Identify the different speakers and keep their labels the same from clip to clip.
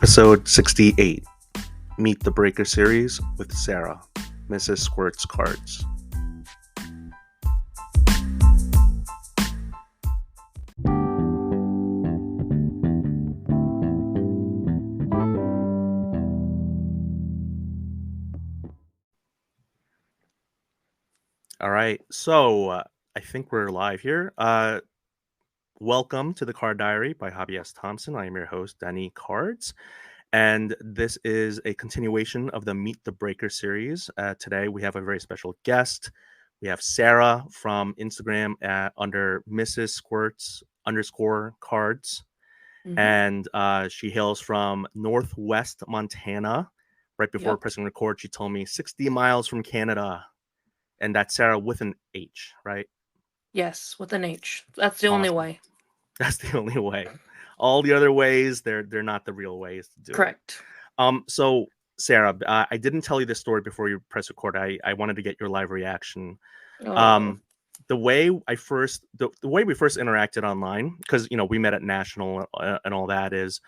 Speaker 1: Episode 68, Meet the Breaker series with Sarah, Mrs. Squirts Cards. All right, so I think we're live here. Welcome to the Card Diary by Hobby S. Thompson. I am your host, Denny Cards. And this is a continuation of the Meet the Breaker series. Today we have a very special guest. We have Sarah from Instagram under Mrs. Squirts _ cards. And she hails from Northwest Montana. Right before pressing record, she told me 60 miles from Canada. And that's Sarah with an H, right?
Speaker 2: Yes, with an H. That's the only way.
Speaker 1: That's the only way. All the other ways, they're not the real ways to do
Speaker 2: Correct.
Speaker 1: it. So Sarah, I didn't tell you this story before you press record. I wanted to get your live reaction. The way we first interacted online, because we met at National and all that, is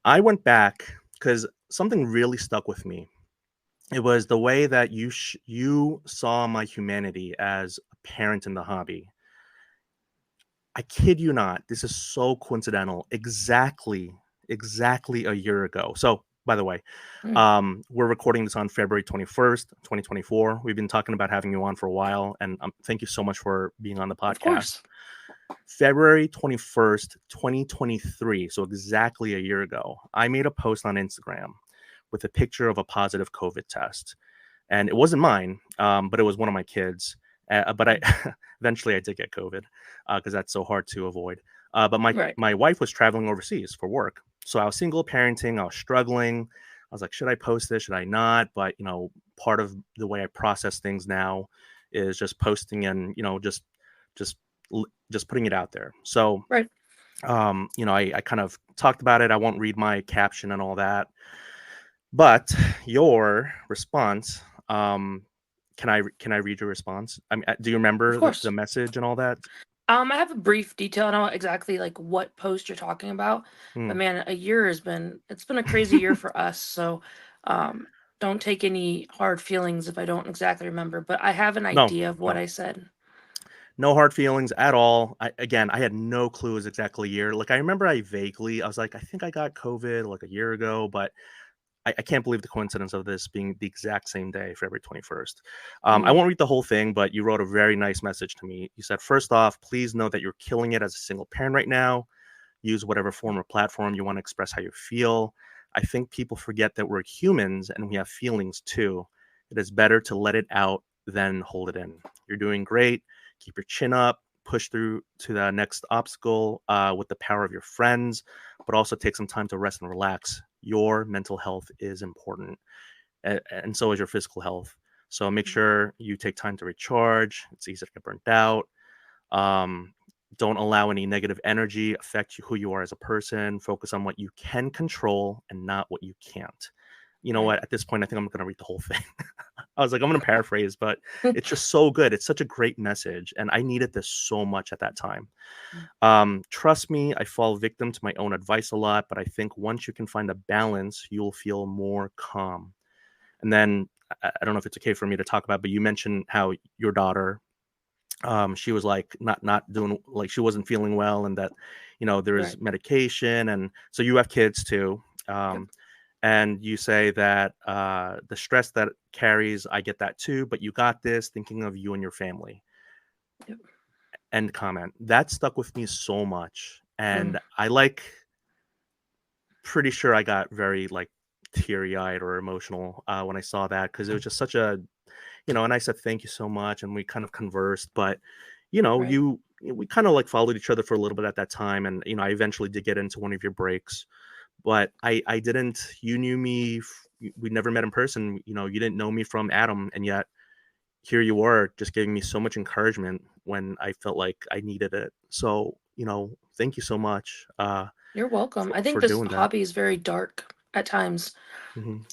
Speaker 1: I went back because something really stuck with me. It was the way that you saw my humanity as a parent in the hobby. I kid you not, this is so coincidental. Exactly a year ago. So, by the way, we're recording this on February 21st, 2024. We've been talking about having you on for a while, and thank you so much for being on the podcast.
Speaker 2: Of course.
Speaker 1: February 21st, 2023, so exactly a year ago, I made a post on Instagram with a picture of a positive COVID test. And it wasn't mine, but it was one of my kids. But eventually I did get COVID because that's so hard to avoid. But my wife was traveling overseas for work. So I was single parenting. I was struggling. I was like, should I post this? Should I not? But, part of the way I process things now is just posting and, just putting it out there. So, I kind of talked about it. I won't read my caption and all that. But your response, can I read your response? I mean, do you remember the message and all that?
Speaker 2: I have a brief detail. I don't know exactly what post you're talking about, but man, a year it's been a crazy year for us. So, don't take any hard feelings if I don't exactly remember, but I have an idea of what I said.
Speaker 1: No hard feelings at all. I had no clue it was exactly a year. I remember I was like, I think I got COVID a year ago, but I can't believe the coincidence of this being the exact same day, February 21st. I won't read the whole thing, but you wrote a very nice message to me. You said, first off, please know that you're killing it as a single parent right now. Use whatever form or platform you want to express how you feel. I think people forget that we're humans and we have feelings too. It is better to let it out than hold it in. You're doing great. Keep your chin up. Push through to the next obstacle with the power of your friends, but also take some time to rest and relax. Your mental health is important, and so is your physical health. So make sure you take time to recharge. It's easy to get burnt out. Don't allow any negative energy affect who you are as a person. Focus on what you can control and not what you can't. You know what? At this point, I think I'm going to read the whole thing. I was like, I'm going to paraphrase, but it's just so good. It's such a great message. And I needed this so much at that time. Trust me, I fall victim to my own advice a lot, but I think once you can find a balance, you'll feel more calm. And then I don't know if it's okay for me to talk about, but you mentioned how your daughter, she was not doing, she wasn't feeling well, and that, there is medication. And so you have kids too. And you say that the stress that it carries, I get that too, but you got this, thinking of you and your family. End comment. That stuck with me so much. And I pretty sure I got very teary-eyed or emotional when I saw that, because it was just such a, and I said, thank you so much. And we kind of conversed, but, we kind of followed each other for a little bit at that time. And, I eventually did get into one of your breaks. But I didn't, you knew me, we never met in person, you didn't know me from Adam, and yet here you were just giving me so much encouragement when I felt like I needed it. So, thank you so much.
Speaker 2: You're welcome. I think this hobby is very dark at times.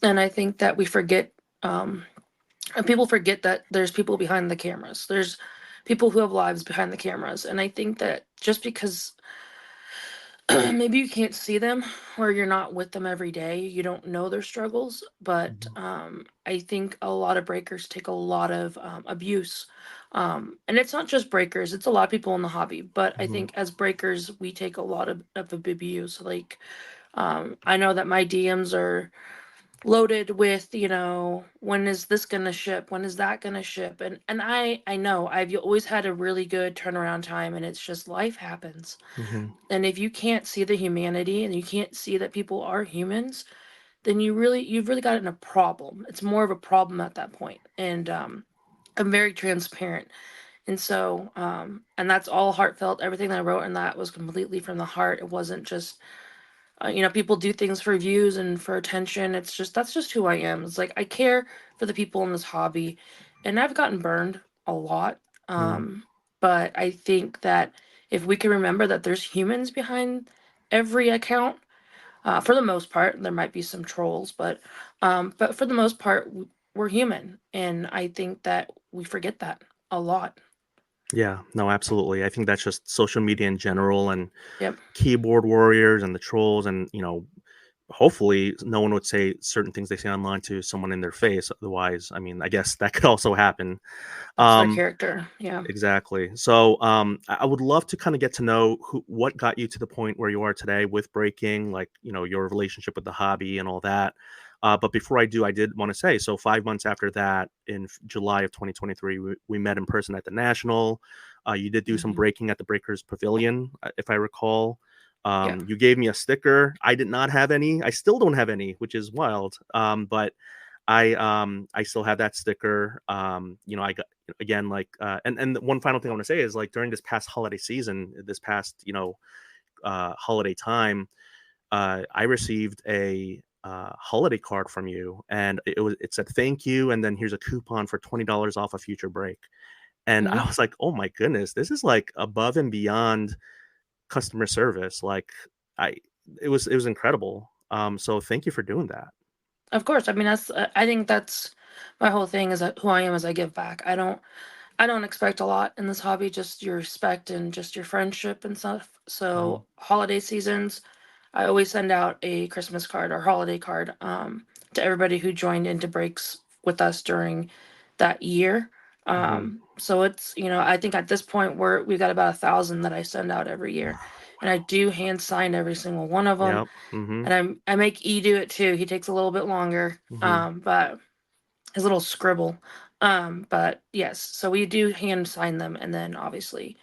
Speaker 2: And I think that we forget, and people forget that there's people behind the cameras. There's people who have lives behind the cameras. And I think that just because maybe you can't see them or you're not with them every day. You don't know their struggles, but
Speaker 1: Mhm.
Speaker 2: I think a lot of breakers take a lot of abuse. And it's not just breakers, it's a lot of people in the hobby. But I
Speaker 1: Mhm.
Speaker 2: think as breakers, we take a lot of abuse. Like, I know that my DMs are loaded with, when is this gonna ship, when is that gonna ship, and I know I've always had a really good turnaround time, and it's just life happens.
Speaker 1: Mhm.
Speaker 2: And if you can't see the humanity and you can't see that people are humans, then you've really got in a problem. It's more of a problem at that point. And I'm very transparent. And so and that's all heartfelt. Everything that I wrote in that was completely from the heart. It wasn't just people do things for views and for attention. It's just that's just who I am. It's like I care for the people in this hobby, and I've gotten burned a lot.
Speaker 1: Mm.
Speaker 2: Um, but I think that if we can remember that there's humans behind every account, for the most part, there might be some trolls, but for the most part, we're human, and I think that we forget that a lot.
Speaker 1: Yeah, no, absolutely. I think that's just social media in general and
Speaker 2: Yep,
Speaker 1: keyboard warriors and the trolls and, hopefully no one would say certain things they say online to someone in their face. Otherwise, I mean, I guess that could also happen.
Speaker 2: that's their
Speaker 1: Um,
Speaker 2: character. Yeah.
Speaker 1: exactly. So, I would love to kind of get to know what got you to the point where you are today with breaking, like, your relationship with the hobby and all that. But before I do, I did want to say, so 5 months after that, in July of 2023, we met in person at the National. You did do some
Speaker 2: Hmm.
Speaker 1: breaking at the Breakers Pavilion, if I recall.
Speaker 2: Yeah.
Speaker 1: You gave me a sticker. I did not have any. I still don't have any, which is wild. But I still have that sticker. I got again like and one final thing I want to say is like during this past holiday season, this past holiday time, I received a holiday card from you, and it said thank you, and then here's a coupon for $20 off a future break. And I
Speaker 2: Hmm.
Speaker 1: was like, oh my goodness, this is like above and beyond customer service. Like I, it was incredible. So thank you for doing that.
Speaker 2: Of course. I mean, I think that's my whole thing is that who I am as I give back. I don't expect a lot in this hobby, just your respect and just your friendship and stuff.
Speaker 1: Mhm.
Speaker 2: So holiday seasons, I always send out a Christmas card or holiday card to everybody who joined into breaks with us during that year.
Speaker 1: Mhm.
Speaker 2: So it's I think at this point we've got about 1,000 that I send out every year, and I do hand sign every single one of them.
Speaker 1: Yep. Mhm.
Speaker 2: And I make E do it too. He takes a little bit longer,
Speaker 1: Mhm.
Speaker 2: but his little scribble. But yes, so we do hand sign them and then obviously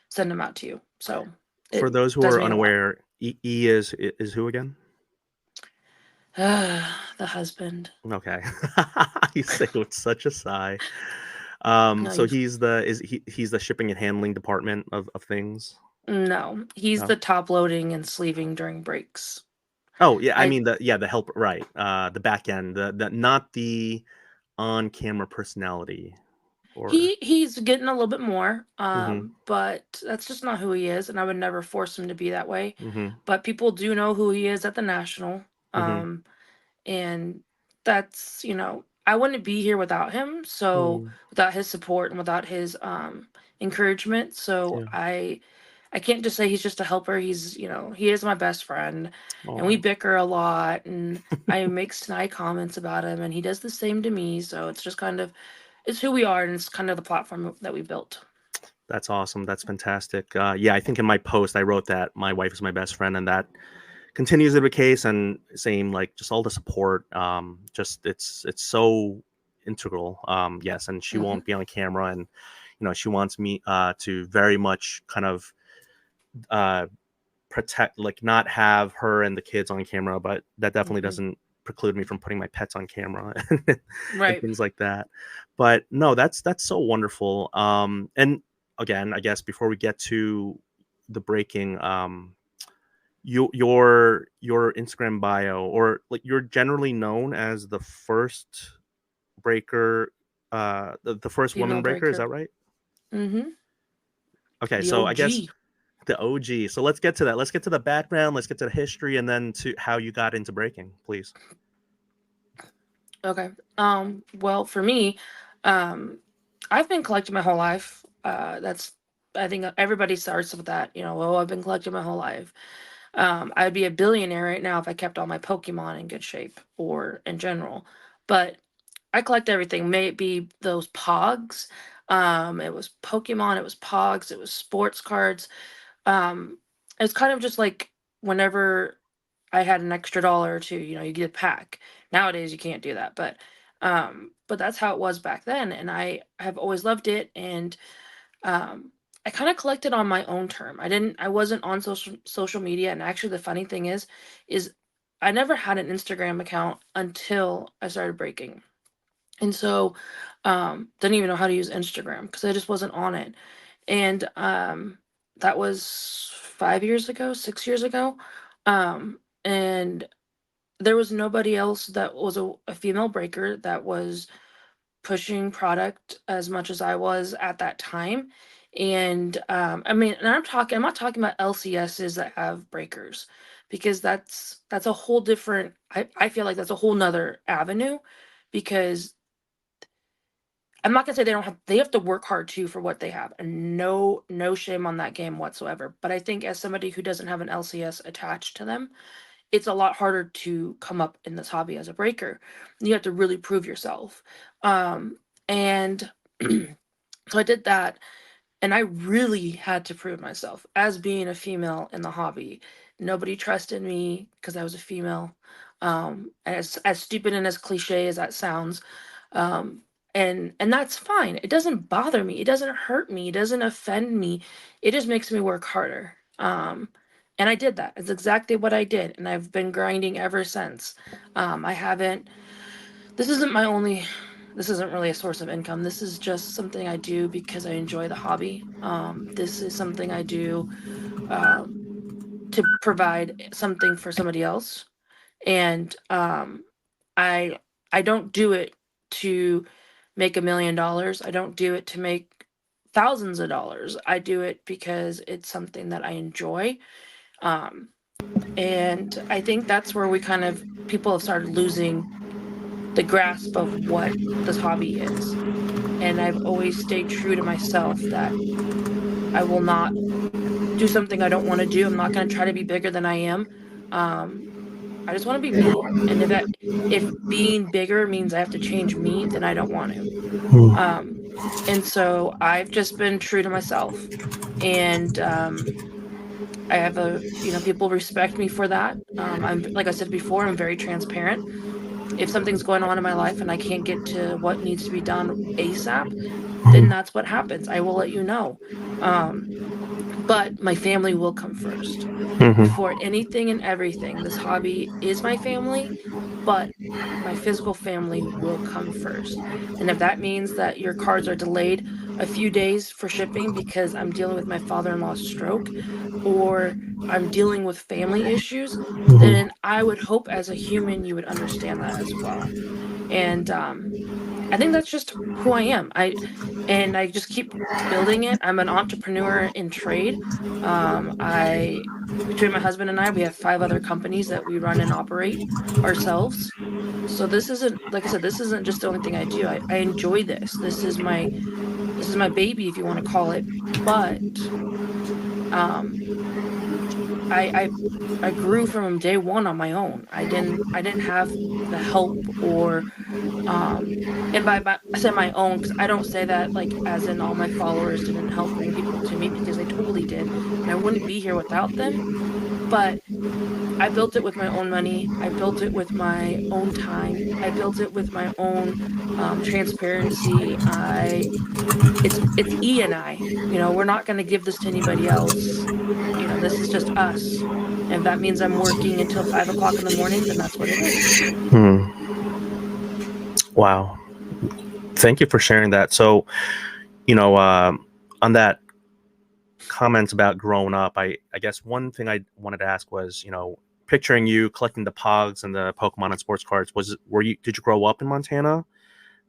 Speaker 2: send them out to you. So
Speaker 1: For
Speaker 2: it
Speaker 1: those who
Speaker 2: does
Speaker 1: are
Speaker 2: mean a lot.
Speaker 1: unaware, E is who again?
Speaker 2: The husband.
Speaker 1: Okay. You say with such a sigh.
Speaker 2: No,
Speaker 1: So he's the shipping and handling department of things?
Speaker 2: no, he's
Speaker 1: No.
Speaker 2: the top loading and sleeving during breaks.
Speaker 1: Oh, yeah, I
Speaker 2: I
Speaker 1: mean the help, right. The back end, the not the on-camera personality or
Speaker 2: he's getting a little bit more,
Speaker 1: Mhm.
Speaker 2: but that's just not who he is, and I would never force him to be that way.
Speaker 1: Mhm.
Speaker 2: But people do know who he is at the national.
Speaker 1: Mhm.
Speaker 2: And that's I wouldn't be here without him, so
Speaker 1: Mm.
Speaker 2: without his support and without his encouragement. So
Speaker 1: Yeah.
Speaker 2: I can't just say he's just a helper. He is my best friend, and we
Speaker 1: Oh,
Speaker 2: bicker a lot, and I make snide comments about him, and he does the same to me. So it's just kind of it's who we are, and it's kind of the platform that we built.
Speaker 1: that's awesome. That's fantastic. Yeah, I think in my post I wrote that my wife is my best friend, and that continues to be the case. And same, like just all the support. Just it's so integral. Yes, and she
Speaker 2: Hmm.
Speaker 1: won't be on camera, and she wants me to very much kind of uh, protect, like not have her and the kids on camera, but that definitely
Speaker 2: Hmm.
Speaker 1: doesn't preclude me from putting my pets on camera and
Speaker 2: Right.
Speaker 1: things like that. But no, that's so wonderful. And again, I guess before we get to the breaking, your Instagram bio, or like you're generally known as the first breaker, the first woman
Speaker 2: Female
Speaker 1: breaker, is
Speaker 2: breaker.
Speaker 1: that right?
Speaker 2: Hmm.
Speaker 1: Okay,
Speaker 2: The
Speaker 1: so I guess
Speaker 2: OG.
Speaker 1: the OG. So let's get to that. Let's get to the background. Let's get to the history, and then to how you got into breaking, please.
Speaker 2: Okay. Well, for me, um, I've been collecting my whole life. I think everybody starts with that. Oh, I've been collecting my whole life. I'd be a billionaire right now if I kept all my Pokemon in good shape or in general. But I collect everything. May it be those Pogs. It was Pokemon, it was Pogs, it was sports cards. Um, it's kind of just like whenever I had an extra dollar or two, you get a pack. Nowadays you can't do that, but that's how it was back then, and I have always loved it. And I kind of collected on my own term. I wasn't on social media, and actually the funny thing is I never had an Instagram account until I started breaking. And so didn't even know how to use Instagram because I just wasn't on it. And that was 5 years ago, 6 years ago. And there was nobody else that was a female breaker that was pushing product as much as I was at that time. And I mean, and I'm not talking about LCSs that have breakers, because that's a whole different, I feel like that's a whole nother avenue, because I'm not gonna say they have to work hard too for what they have, and no shame on that game whatsoever. But I think as somebody who doesn't have an LCS attached to them, it's a lot harder to come up in this hobby as a breaker. You have to really prove yourself. And so I did that, and I really had to prove myself as being a female in the hobby. Nobody trusted me because I was a female. As stupid and as cliche as that sounds, um, and that's fine. It doesn't bother me. It doesn't hurt me. It doesn't offend me. It just makes me work harder. And I did that. It's exactly what I did, and I've been grinding ever since. I haven't. This isn't my only. This isn't really a source of income. This is just something I do because I enjoy the hobby. This is something I do um, to provide something for somebody else, and I I don't do it to make $1 million. I don't do it to make thousands of dollars. I do it because it's something that I enjoy. Um, and I think that's where we kind of people have started losing the grasp of what this hobby is. And I've always stayed true to myself that I will not do something I don't want to do. I'm not going to try to be bigger than I am. Um, I just want to be me. And if being bigger means I have to change me, then I don't want to. Um, and so I've just been true to myself. And I have people respect me for that. I'm, like I said before, I'm very transparent. If something's going on in my life and I can't get to what needs to be done ASAP, then that's what happens. I will let you know. Um, but my family will come first.
Speaker 1: Hmm.
Speaker 2: Before anything and everything, this hobby is my family, but my physical family will come first. And if that means that your cards are delayed a few days for shipping because I'm dealing with my father-in-law's stroke, or I'm dealing with family issues, then I would hope as a human you would understand that as well. And I think that's just who I am. I just keep building it. I'm an entrepreneur in trade. I Between my husband and I, we have 5 other companies that we run and operate ourselves. So this isn't, like I said, this isn't just the only thing I do. I enjoy this. This is my baby, if you want to call it. But um, I I grew from day one on my own. I didn't have the help or um and by I say my own, because I don't say that like as in all my followers didn't help bring people to me, because they totally did, and I wouldn't be here without them. But I built it with my own money. I built it with my own time. I built it with my own transparency. I It's E and I. We're not going to give this to anybody else. This is just us. And if that means I'm working until 5 o'clock in the morning, then that's what it is.
Speaker 1: Hmm. Wow. Thank you for sharing that. So, you know, on that comments about growing up, I guess one thing I wanted to ask was, picturing you collecting the Pogs and the Pokemon and sports cards, did you grow up in Montana?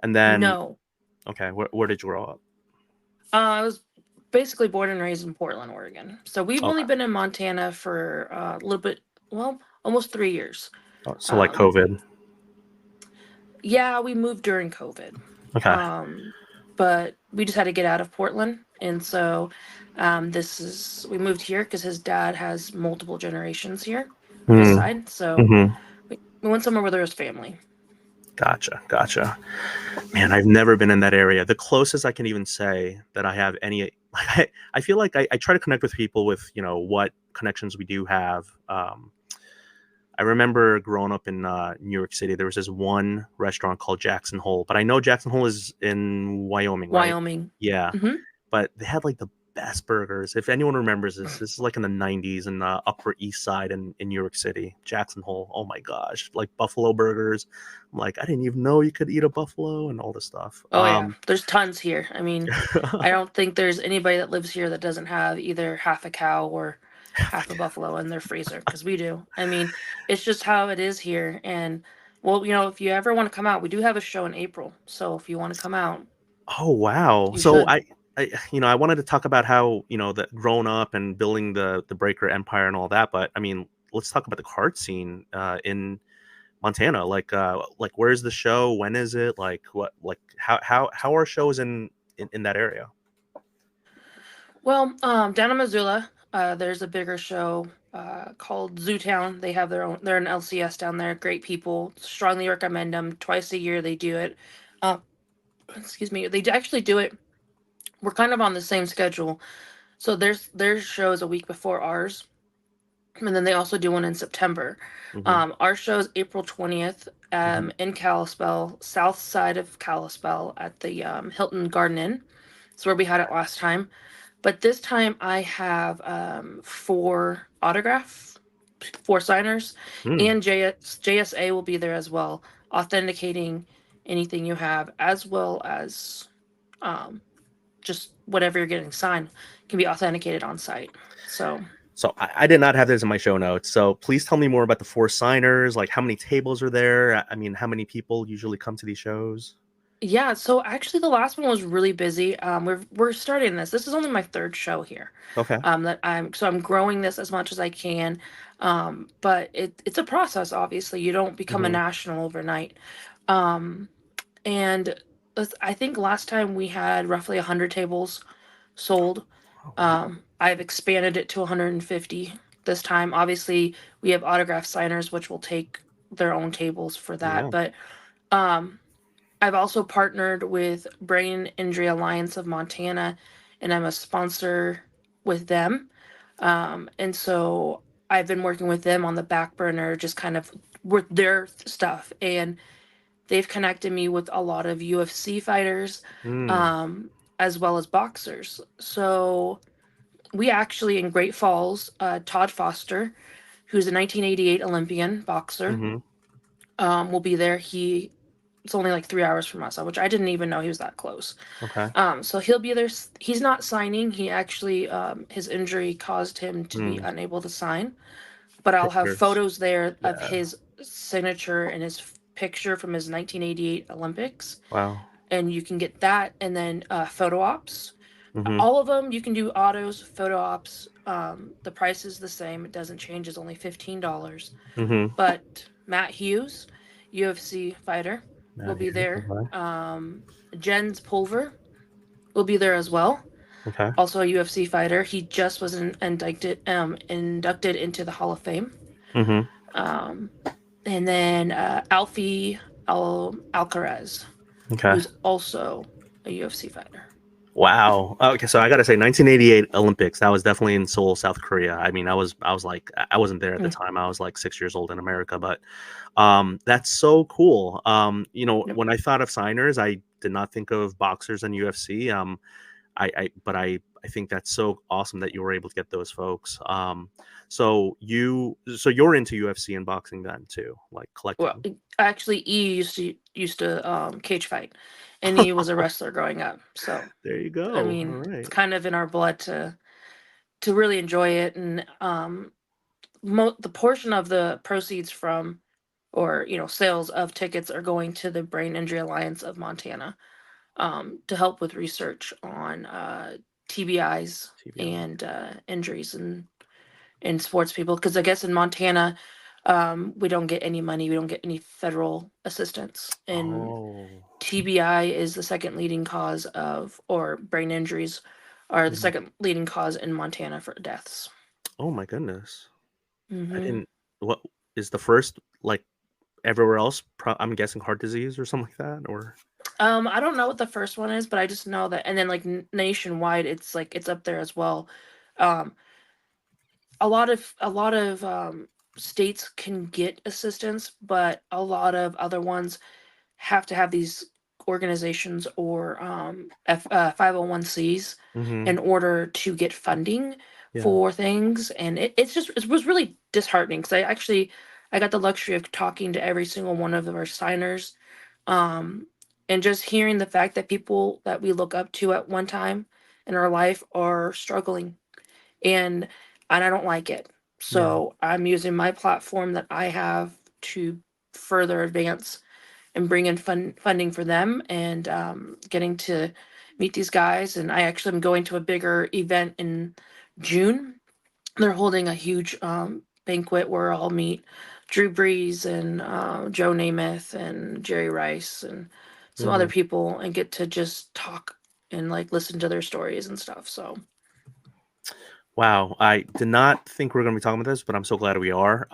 Speaker 1: And then,
Speaker 2: No.
Speaker 1: okay, where did you grow up?
Speaker 2: I was basically born and raised in Portland, Oregon. So we've only
Speaker 1: Okay.
Speaker 2: been in Montana for a little bit, well, almost 3 years.
Speaker 1: Oh, so like
Speaker 2: Um,
Speaker 1: COVID.
Speaker 2: yeah, we moved during COVID.
Speaker 1: Okay.
Speaker 2: Um, but we just had to get out of Portland, and so this is we moved here because his dad has multiple generations here of his
Speaker 1: Mm.
Speaker 2: side. So
Speaker 1: Hmm.
Speaker 2: we went somewhere where there was family.
Speaker 1: Gotcha, gotcha. Man, I've never been in that area. The closest I can even say that I have any, I feel like I try to connect with people with, what connections we do have. I remember growing up in New York City, there was this one restaurant called Jackson Hole, but I know Jackson Hole is in Wyoming, right?
Speaker 2: Wyoming.
Speaker 1: Yeah,
Speaker 2: Hmm.
Speaker 1: but they had like the best burgers. If anyone remembers this is like in the 90s in the Upper East Side in New York City, Jackson Hole. Oh my gosh, like buffalo burgers. I'm like, I didn't even know you could eat a buffalo and all this stuff.
Speaker 2: Oh yeah, there's tons here. I mean, I don't think there's anybody that lives here that doesn't have either half a cow or half a buffalo in their freezer because we do. I mean, it's just how it is here. And well, if you ever want to come out, we do have a show in April. So if you want to come out,
Speaker 1: Oh wow.
Speaker 2: you
Speaker 1: So
Speaker 2: should.
Speaker 1: I wanted to talk about how, that growing up and building the breaker empire and all that, but I mean, let's talk about the card scene in Montana. Like where's the show? When is it? Like what like how are shows in that area?
Speaker 2: Well, down in Missoula, there's a bigger show called Zootown. They have their own. They're an LCS down there. Great people. Strongly recommend them. Twice a year they do it. Uh, excuse me. Actually do it. We're kind of on the same schedule. So their show is a week before ours, and then they also do one in September.
Speaker 1: Hmm.
Speaker 2: Our show is April 20th
Speaker 1: Hmm.
Speaker 2: in Kalispell, south side of Kalispell at the Hilton Garden Inn. It's where we had it last time. But this time I have four signers,
Speaker 1: Hmm.
Speaker 2: and JSA will be there as well, authenticating anything you have, as well as um, just whatever you're getting signed can be authenticated on site. So
Speaker 1: So I did not have this in my show notes. So please tell me more about the four signers. Like how many tables are there? I mean, how many people usually come to these shows?
Speaker 2: yeah, so actually the last one was really busy. We're starting this. This is only my third show here.
Speaker 1: Okay.
Speaker 2: That I'm growing this as much as I can. But it's a process, obviously. You don't become a
Speaker 1: Hmm.
Speaker 2: national overnight. Um, and I think last time we had roughly 100 tables sold.
Speaker 1: Oh wow.
Speaker 2: I've expanded it to 150 this time. Obviously, we have autograph signers, which will take their own tables for that.
Speaker 1: Yeah.
Speaker 2: But um, I've also partnered with Brain Injury Alliance of Montana, and I'm a sponsor with them. And so I've been working with them on the back burner, just kind of with their stuff. And they've connected me with a lot of UFC fighters,
Speaker 1: Mm.
Speaker 2: um, as well as boxers. So we actually in Great Falls, Todd Foster, who's a 1988 Olympian boxer,
Speaker 1: Hmm.
Speaker 2: will be there. It's only like 3 hours from us, which I didn't even know he was that close.
Speaker 1: Okay.
Speaker 2: So he'll be there. He's not signing. He actually, his injury caused him to be
Speaker 1: Mm.
Speaker 2: unable to sign. But I'll have
Speaker 1: Pictures.
Speaker 2: photos there of
Speaker 1: Yeah.
Speaker 2: his signature and his picture from his 1988 Olympics,
Speaker 1: Wow.
Speaker 2: and you can get that. And then photo ops.
Speaker 1: Hmm.
Speaker 2: All of them, you can do autos, photo ops. The price is the same. It doesn't change. It's only $15.
Speaker 1: Hmm.
Speaker 2: But Matt Hughes, UFC fighter, will
Speaker 1: Not
Speaker 2: be
Speaker 1: here.
Speaker 2: there.
Speaker 1: Okay.
Speaker 2: Jens Pulver will be there as well.
Speaker 1: Okay.
Speaker 2: Also a UFC fighter. He just was inducted into the Hall of Fame.
Speaker 1: Hmm.
Speaker 2: Um, and then Alfie Alcaraz,
Speaker 1: Okay.
Speaker 2: who's also a UFC fighter.
Speaker 1: Wow. Okay, so I gotta say, 1988 Olympics. That was definitely in Seoul, South Korea. I mean, I was like, I wasn't there at the
Speaker 2: Mm,
Speaker 1: time. I was like 6 years old in America, but that's so cool.
Speaker 2: yep.
Speaker 1: When I thought of signers, I did not think of boxers and UFC. But I think that's so awesome that you were able to get those folks. So you're into UFC and boxing then too, like
Speaker 2: Well,
Speaker 1: collectively.
Speaker 2: actually, E used to cage fight, and he was a wrestler growing up. So
Speaker 1: There you
Speaker 2: I
Speaker 1: go. All
Speaker 2: mean, it's
Speaker 1: right.
Speaker 2: kind of in our blood to really enjoy it. And the portion of the proceeds from or sales of tickets are going to the Brain Injury Alliance of Montana, to help with research on TBIs
Speaker 1: TBI.
Speaker 2: and injuries in sports people, because I guess in Montana, We don't get any money. We don't get any federal assistance. And
Speaker 1: Oh.
Speaker 2: TBI is the second leading cause of, or brain injuries are the
Speaker 1: Mhm.
Speaker 2: second leading cause in Montana for deaths.
Speaker 1: Oh my goodness. I
Speaker 2: Hmm.
Speaker 1: didn't. What is the first, like, everywhere else? I'm guessing heart disease or something like that, or.
Speaker 2: I don't know what the first one is, but I just know that, and then like nationwide, it's like it's up there as well. Um, a lot of states can get assistance, but a lot of other ones have to have these organizations or 501(c)s
Speaker 1: Hmm.
Speaker 2: in order to get funding
Speaker 1: Yeah.
Speaker 2: for things, and it was really disheartening because I got the luxury of talking to every single one of our signers, um, and just hearing the fact that people that we look up to at one time in our life are struggling, and I don't like it.
Speaker 1: Yeah.
Speaker 2: So I'm using my platform that I have to further advance and bring in funding for them, and getting to meet these guys. And I actually am going to a bigger event in June. They're holding a huge banquet where I'll meet Drew Brees and Joe Namath and Jerry Rice and some other
Speaker 1: Hmm.
Speaker 2: people, and get to just talk and like listen to their stories and stuff. So
Speaker 1: Wow, I did not think we were going to be talking about this, but I'm so glad we are.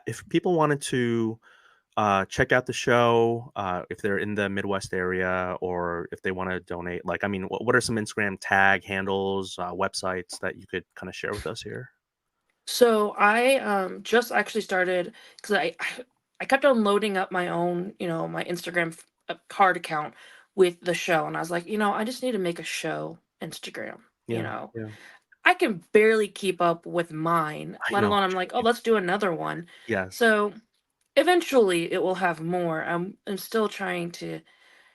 Speaker 1: If people wanted to check out the show, if they're in the Midwest area, or if they want to donate, like, I mean, what are some Instagram tag handles, websites that you could kind of share with us here?
Speaker 2: So I just actually started because I kept on loading up my own, my Instagram card account with the show, and I was like, I just need to make a show Instagram. You
Speaker 1: Yeah,
Speaker 2: know,
Speaker 1: yeah,
Speaker 2: I can barely keep up with mine,
Speaker 1: I
Speaker 2: let
Speaker 1: know.
Speaker 2: alone I'm
Speaker 1: Trust
Speaker 2: like, oh,
Speaker 1: me.
Speaker 2: let's do another one.
Speaker 1: Yes.
Speaker 2: So eventually it will have more. I'm still trying to.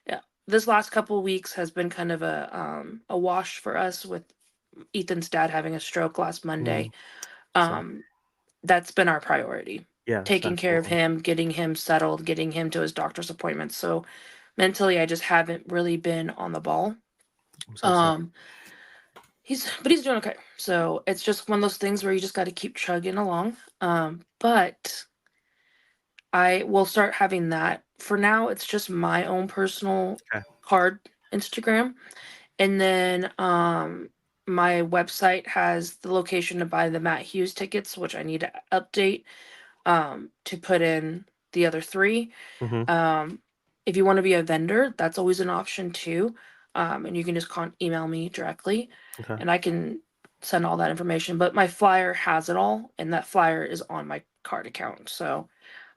Speaker 2: Yeah, this last couple weeks has been kind of a wash for us with Ethan's dad having a stroke last
Speaker 1: Mm,
Speaker 2: Monday.
Speaker 1: so
Speaker 2: Um, that's been our priority.
Speaker 1: yes,
Speaker 2: Taking care of
Speaker 1: absolutely.
Speaker 2: him, getting him settled, getting him to his doctor's appointments. So mentally I just haven't really been on the ball.
Speaker 1: I'm so sorry.
Speaker 2: Um he's doing okay. So it's just one of those things where you just got to keep chugging along. But I will start having that. For now it's just my own personal
Speaker 1: Okay.
Speaker 2: card Instagram. And then my website has the location to buy the Matt Hughes tickets, which I need to update to put in the other three.
Speaker 1: Hmm.
Speaker 2: Um, if you want to be a vendor, that's always an option too. And you can just email me directly,
Speaker 1: Okay.
Speaker 2: and I can send all that information. But my flyer has it all, and that flyer is on my card account. So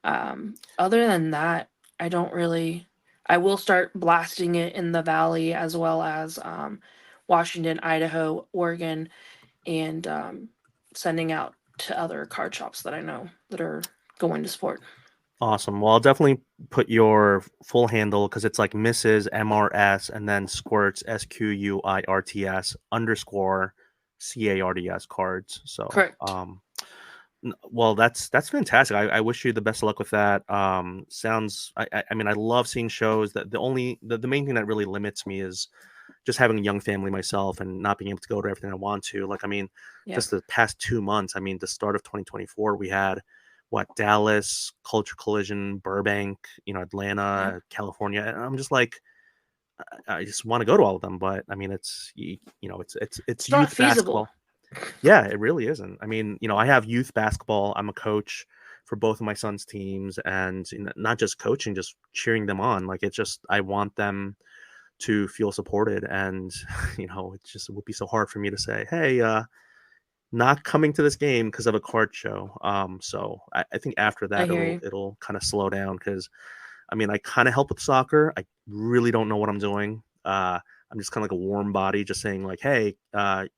Speaker 2: other than that, I don't really. I will start blasting it in the valley as well as Washington, Idaho, Oregon, and sending out to other card shops that I know that are going to support.
Speaker 1: Awesome. Well, I'll definitely put your full handle, because it's like Mrs. MRS and then Squirts SQUIRTS underscore CARDS cards. So,
Speaker 2: Correct.
Speaker 1: well, that's fantastic. I wish you the best of luck with that. Sounds. I mean, I love seeing shows. That the main thing that really limits me is just having a young family myself and not being able to go to everything I want to. Like, I mean,
Speaker 2: Yeah.
Speaker 1: just the past 2 months, I mean, the start of 2024, we had what, Dallas, Culture Collision, Burbank,
Speaker 2: Yeah.
Speaker 1: Atlanta, California. And I'm just like, I just want to go to all of them. But I mean, it's
Speaker 2: It's not
Speaker 1: youth
Speaker 2: feasible.
Speaker 1: basketball. Yeah, it really isn't. I mean, I have youth basketball. I'm a coach for both of my son's teams, and not just coaching, just cheering them on. Like, it's just, I want them to feel supported. And it would be so hard for me to say, hey, not coming to this game because of a card show. So I think after
Speaker 2: I
Speaker 1: that
Speaker 2: hear
Speaker 1: it'll
Speaker 2: you.
Speaker 1: it'll kind of slow down, because I mean, I kind of help with soccer. I really don't know what I'm doing. I'm just kind of like a warm body, just saying like, hey,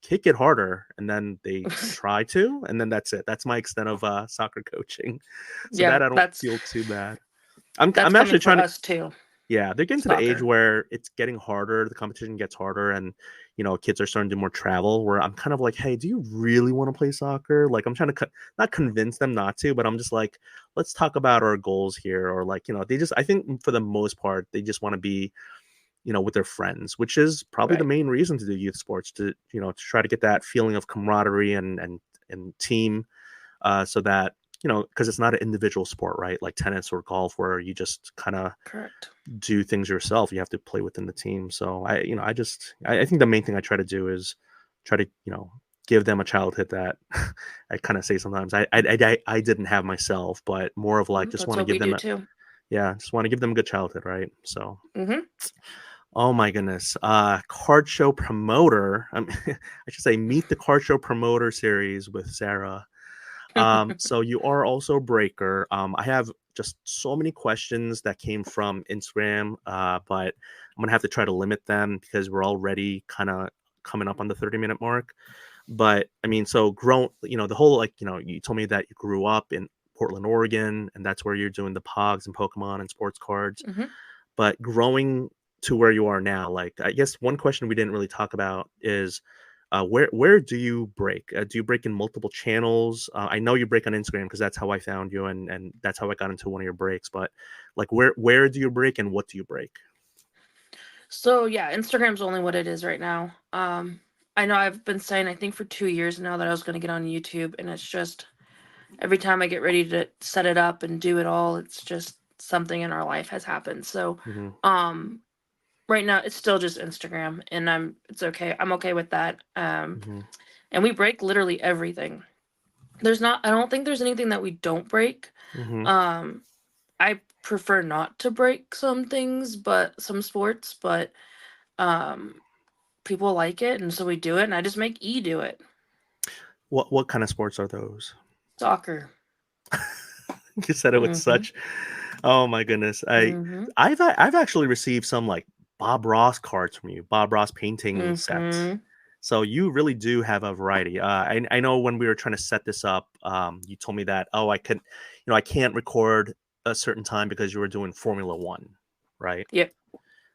Speaker 1: kick it harder, and then they try to, and then that's it. That's my extent of soccer coaching. So
Speaker 2: Yeah,
Speaker 1: that I don't
Speaker 2: that's
Speaker 1: feel too bad. I'm
Speaker 2: that's
Speaker 1: I'm
Speaker 2: coming
Speaker 1: actually
Speaker 2: for
Speaker 1: trying to.
Speaker 2: us too.
Speaker 1: Yeah, they're getting to the age
Speaker 2: Soccer.
Speaker 1: where it's getting harder. The competition gets harder, and kids are starting to do more travel. Where I'm kind of like, hey, do you really want to play soccer? Like, I'm trying to not convince them not to, but I'm just like, let's talk about our goals here. Or like, they just, I think for the most part, they just want to be, with their friends, which is probably the
Speaker 2: Right.
Speaker 1: main reason to do youth sports, to to try to get that feeling of camaraderie and team, so that because it's not an individual sport, right? Like tennis or golf, where you just kind of
Speaker 2: Correct.
Speaker 1: do things yourself. You have to play within the team. So I think the main thing I try to do is try to, give them a childhood that I kind of say sometimes I didn't have myself, but more of like just
Speaker 2: That's
Speaker 1: want to
Speaker 2: what
Speaker 1: give
Speaker 2: we
Speaker 1: them
Speaker 2: do
Speaker 1: a,
Speaker 2: too.
Speaker 1: yeah, just want to give them a good childhood, right? So,
Speaker 2: Hmm.
Speaker 1: oh my goodness, card show promoter. I should say meet the card show promoter series with Sarah. So you are also a breaker. I have just so many questions that came from Instagram, but I'm gonna have to try to limit them because we're already kind of coming up on the 30-minute mark. But I mean, so grown, the whole like, you told me that you grew up in Portland, Oregon, and that's where you're doing the Pogs and Pokemon and sports cards.
Speaker 2: Hmm.
Speaker 1: But growing to where you are now, like I guess one question we didn't really talk about is where do you break? Do you break in multiple channels? I know you break on Instagram because that's how I found you, and that's how I got into one of your breaks. But like, where do you break and what do you break?
Speaker 2: So yeah, Instagram's only what it is right now. I know I've been saying I think for 2 years now that I was going to get on YouTube, and it's just every time I get ready to set it up and do it all, it's just something in our life has happened. So,
Speaker 1: Hmm.
Speaker 2: um, right now it's still just Instagram, and it's okay. I'm okay with that.
Speaker 1: Hmm.
Speaker 2: And we break literally everything. I don't think there's anything that we don't break.
Speaker 1: Hmm.
Speaker 2: Um, I prefer not to break some things, but some sports, but um, people like it, and so we do it, and I just make E do it.
Speaker 1: What kind of sports are those?
Speaker 2: Soccer.
Speaker 1: You said it with
Speaker 2: Mm-hmm.
Speaker 1: such, oh my goodness.
Speaker 2: Mm-hmm.
Speaker 1: I've actually received some like Bob Ross cards from you, Bob Ross painting sets.
Speaker 2: Mm-hmm.
Speaker 1: So you really do have a variety. I know when we were trying to set this up, you told me that, oh, I can't record a certain time because you were doing Formula One, right?
Speaker 2: Yep.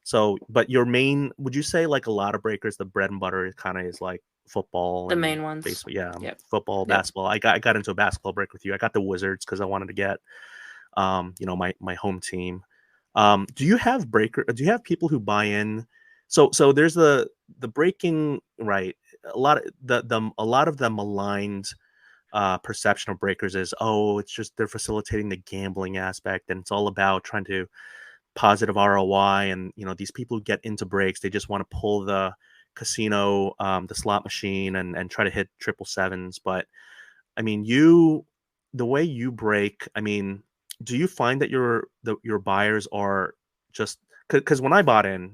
Speaker 1: So, but your main, would you say like a lot of breakers, the bread and butter kind of is like football
Speaker 2: The
Speaker 1: and
Speaker 2: main ones.
Speaker 1: baseball? Yeah,
Speaker 2: Yep.
Speaker 1: football,
Speaker 2: Yep.
Speaker 1: basketball. I got into a basketball break with you. I got the Wizards because I wanted to get my home team. Do you have people who buy in? So there's the breaking, right. A lot of a lot of the maligned perception of breakers is, oh, it's just they're facilitating the gambling aspect, and it's all about trying to positive ROI. And these people who get into breaks, they just want to pull the casino, the slot machine, and try to hit triple sevens. But I mean, the way you break, I mean, do you find that your buyers are just because when I bought in,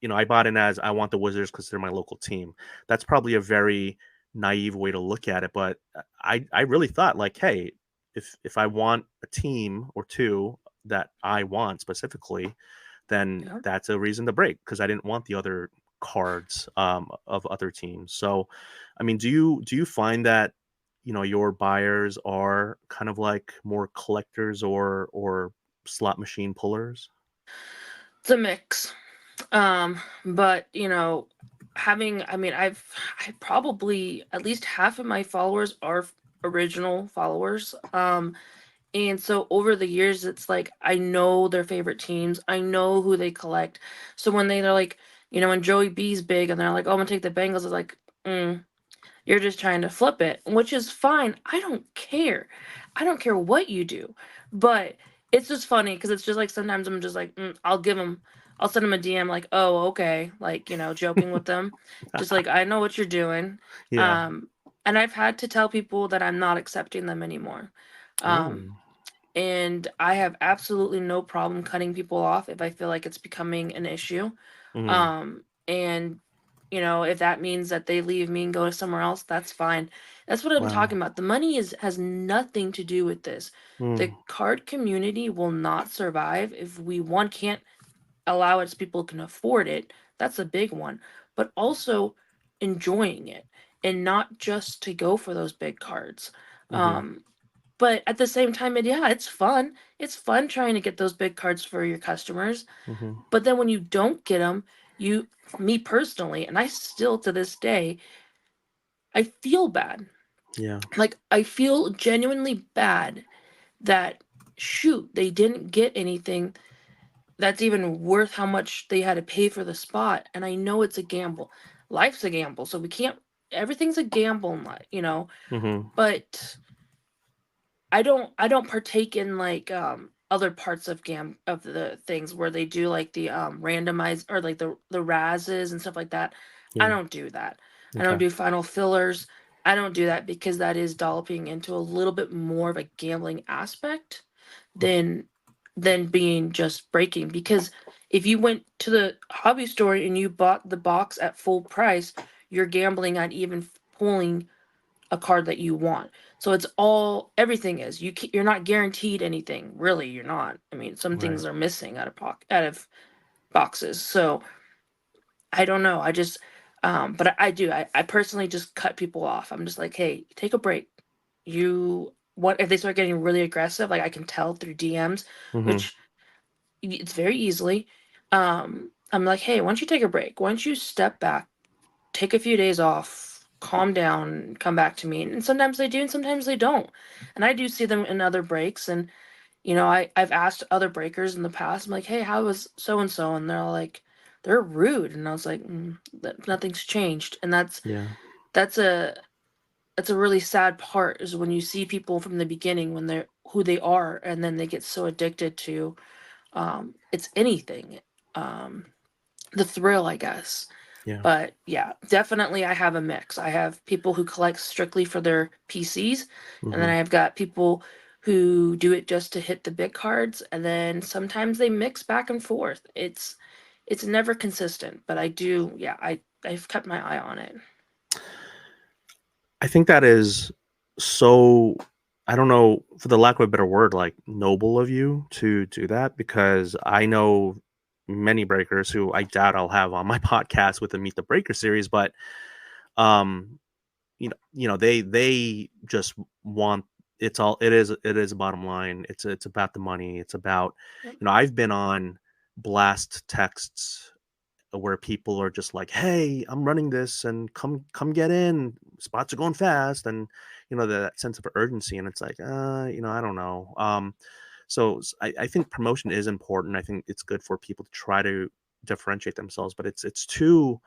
Speaker 1: I bought in as I want the Wizards because they're my local team. That's probably a very naive way to look at it, but I really thought like, hey, if I want a team or two that I want specifically, then
Speaker 2: Yep.
Speaker 1: that's a reason to break because I didn't want the other cards of other teams. So, I mean, do you find that your buyers are kind of like more collectors or slot machine pullers?
Speaker 2: It's a mix. But I mean, I probably at least half of my followers are original followers. And so over the years, it's like I know their favorite teams. I know who they collect. So when they're like, when Joey B's big and they're like, "Oh, I'm gonna take the Bengals," it's like, you're just trying to flip it, which is fine. I don't care. I don't care what you do. But it's just funny because it's just like sometimes I'm just like, I'll send them a DM like, "Oh, okay," like joking with them, just like I know what you're doing.
Speaker 1: Yeah.
Speaker 2: Um, and I've had to tell people that I'm not accepting them anymore. Um,
Speaker 1: Oh.
Speaker 2: and I have absolutely no problem cutting people off if I feel like it's becoming an issue.
Speaker 1: Mm.
Speaker 2: And if that means that they leave me and go to somewhere else, that's fine. That's what I'm
Speaker 1: Wow.
Speaker 2: talking about. The money has nothing to do with this. The
Speaker 1: Mm.
Speaker 2: card community will not survive if we one can't allow it so people can afford it. That's a big one. But also enjoying it and not just to go for those big cards.
Speaker 1: Mm-hmm.
Speaker 2: Um, but at the same time, yeah, it's fun. It's fun trying to get those big cards for your customers.
Speaker 1: Mm-hmm.
Speaker 2: But then when you don't get them, me personally, and I still to this day, I feel bad.
Speaker 1: Yeah.
Speaker 2: Like, I feel genuinely bad that, shoot, they didn't get anything that's even worth how much they had to pay for the spot. And I know it's a gamble. Life's a gamble. So everything's a gamble in life.
Speaker 1: Mm-hmm.
Speaker 2: But I don't partake in like other parts of the things where they do like the randomize or like the razes and stuff like that. I
Speaker 1: Yeah.
Speaker 2: don't do that. I don't
Speaker 1: Okay.
Speaker 2: do final fillers. I don't do that because that is developing into a little bit more of a gambling aspect than being just breaking, because if you went to the hobby store and you bought the box at full price, you're gambling on even pulling a card that you want. So it's all everything is you're not guaranteed anything. Really, you're not. I mean, some
Speaker 1: Right.
Speaker 2: things are missing out of boxes. So I don't know. I just but I do. I personally just cut people off. I'm just like, hey, take a break. You what if they start getting really aggressive? Like I can tell through DMs,
Speaker 1: Hmm.
Speaker 2: which it's very easily. I'm like, hey, why don't you take a break? Why don't you step back, take a few days off, calm down, come back to me. And sometimes they do, and sometimes they don't. And I do see them in other breaks. And, I've asked other breakers in the past, I'm like, hey, how was so and so? And they're all like, they're rude. And I was like, nothing's changed. And
Speaker 1: Yeah.
Speaker 2: that's a, that's a really sad part is when you see people from the beginning when they're who they are, and then they get so addicted to it's anything. Um, the thrill, I guess.
Speaker 1: Yeah.
Speaker 2: But yeah, definitely I have a mix. I have people who collect strictly for their PCs, and then
Speaker 1: Hmm.
Speaker 2: I've got people who do it just to hit the big cards, and then sometimes they mix back and forth. It's never consistent, but I do, yeah, I've kept my eye on it.
Speaker 1: I think that is so, I don't know, for the lack of a better word, like noble of you to do that, because I know many breakers who I doubt I'll have on my podcast with the Meet the Breaker series, but um they just want, it is a bottom line. It's about the money. It's about,
Speaker 2: Yep.
Speaker 1: I've been on blast texts where people are just like, "Hey, I'm running this, and come get in. Spots are going fast," and that sense of urgency, and it's like, I don't know. I think promotion is important. I think it's good for people to try to differentiate themselves, but it's too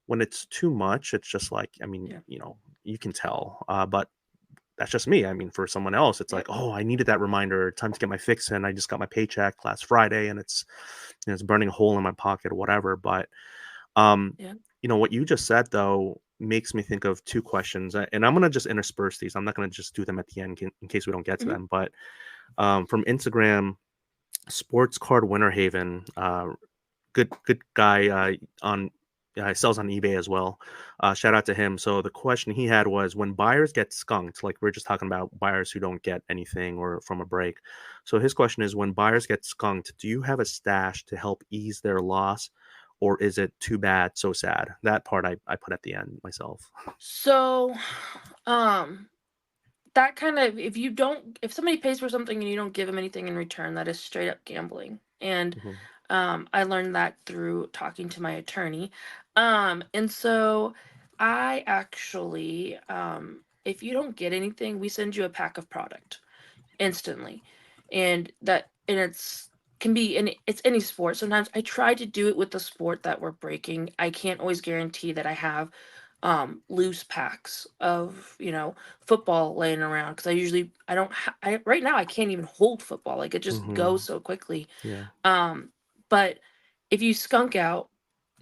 Speaker 1: when it's too much. It's just like, I mean,
Speaker 2: Yeah.
Speaker 1: you can tell, but that's just me. I mean, for someone else, it's like,
Speaker 2: Yep.
Speaker 1: oh, I needed that reminder. Time to get my fix in. I just got my paycheck last Friday, and it's burning a hole in my pocket or whatever. But um,
Speaker 2: Yeah.
Speaker 1: what you just said though makes me think of two questions, and I'm gonna just intersperse these. I'm not gonna just do them at the end in case we don't get to
Speaker 2: Hmm.
Speaker 1: them. But from Instagram, Sports Card Winter Haven, good guy, on he sells on eBay as well. Shout out to him. So the question he had was, when buyers get skunked, like we're just talking about buyers who don't get anything or from a break. So his question is, when buyers get skunked, do you have a stash to help ease their loss, or is it too bad, so sad? That part I put at the end myself.
Speaker 2: So, um, that kind of if somebody pays for something and you don't give them anything in return, that is straight up gambling. And
Speaker 1: Hmm.
Speaker 2: I learned that through talking to my attorney. And so I actually, if you don't get anything, we send you a pack of product instantly. And it's can be it's any sport. Sometimes I try to do it with the sport that we're breaking. I can't always guarantee that I have loose packs of football laying around, because I don't right now I can't even hold football, like it just
Speaker 1: Hmm.
Speaker 2: goes so quickly.
Speaker 1: Yeah.
Speaker 2: um but if you skunk out,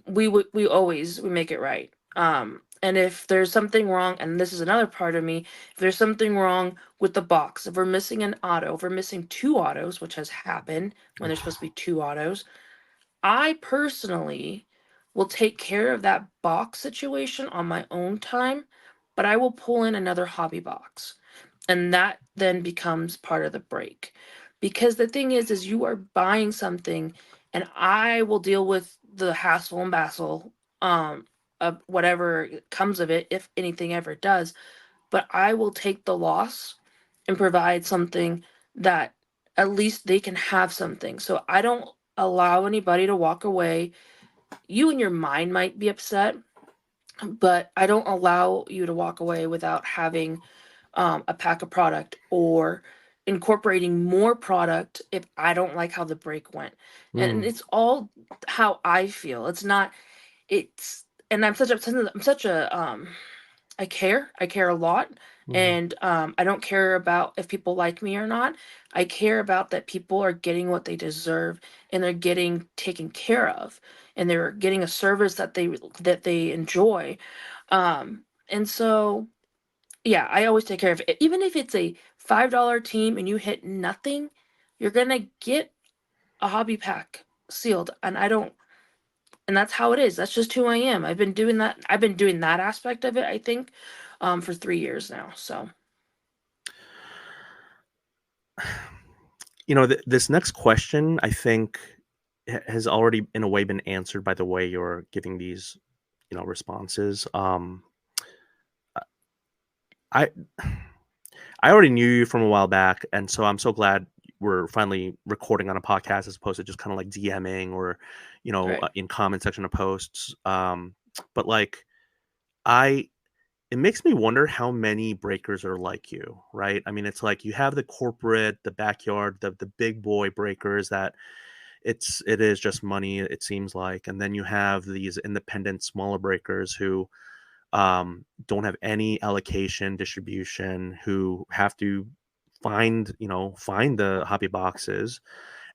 Speaker 2: we make it right. And if there's something wrong, and this is another part of me, if there's something wrong with the box, if we're missing an auto, if we're missing two autos, which has happened when there's supposed to be two autos, I personally will take care of that box situation on my own time, but I will pull in another hobby box. And that then becomes part of the break. Because the thing is you are buying something, and I will deal with the hassle and bustle of whatever comes of it, if anything ever does, but I will take the loss and provide something that at least they can have something. So I don't allow anybody to walk away. You and your mind might be upset, but I don't allow you to walk away without having a pack of product, or incorporating more product if I don't like how the break went. And
Speaker 1: Mm.
Speaker 2: it's all how I feel. It's not, it's, and I'm such a I care. I care a lot.
Speaker 1: Mhm.
Speaker 2: And I don't care about if people like me or not. I care about that people are getting what they deserve and they're getting taken care of and they're getting a service that they enjoy. And so yeah, I always take care of it. Even if it's a $5 team and you hit nothing, you're gonna get a hobby pack sealed. And I don't and that's how it is. That's just who I am. I've been doing that. I've been doing that aspect of it, I think, for 3 years now. So
Speaker 1: This next question, I think, has already, in a way, been answered by the way you're giving these, responses. I I already knew you from a while back, and so I'm so glad we're finally recording on a podcast as opposed to just kind of like DMing or,
Speaker 2: right.
Speaker 1: in comment section of posts. But like, I it makes me wonder how many breakers are like you, right? I mean, it's like you have the corporate, the backyard, the big boy breakers that it is just money, it seems like, and then you have these independent smaller breakers who don't have any allocation distribution, who have to find the hobby boxes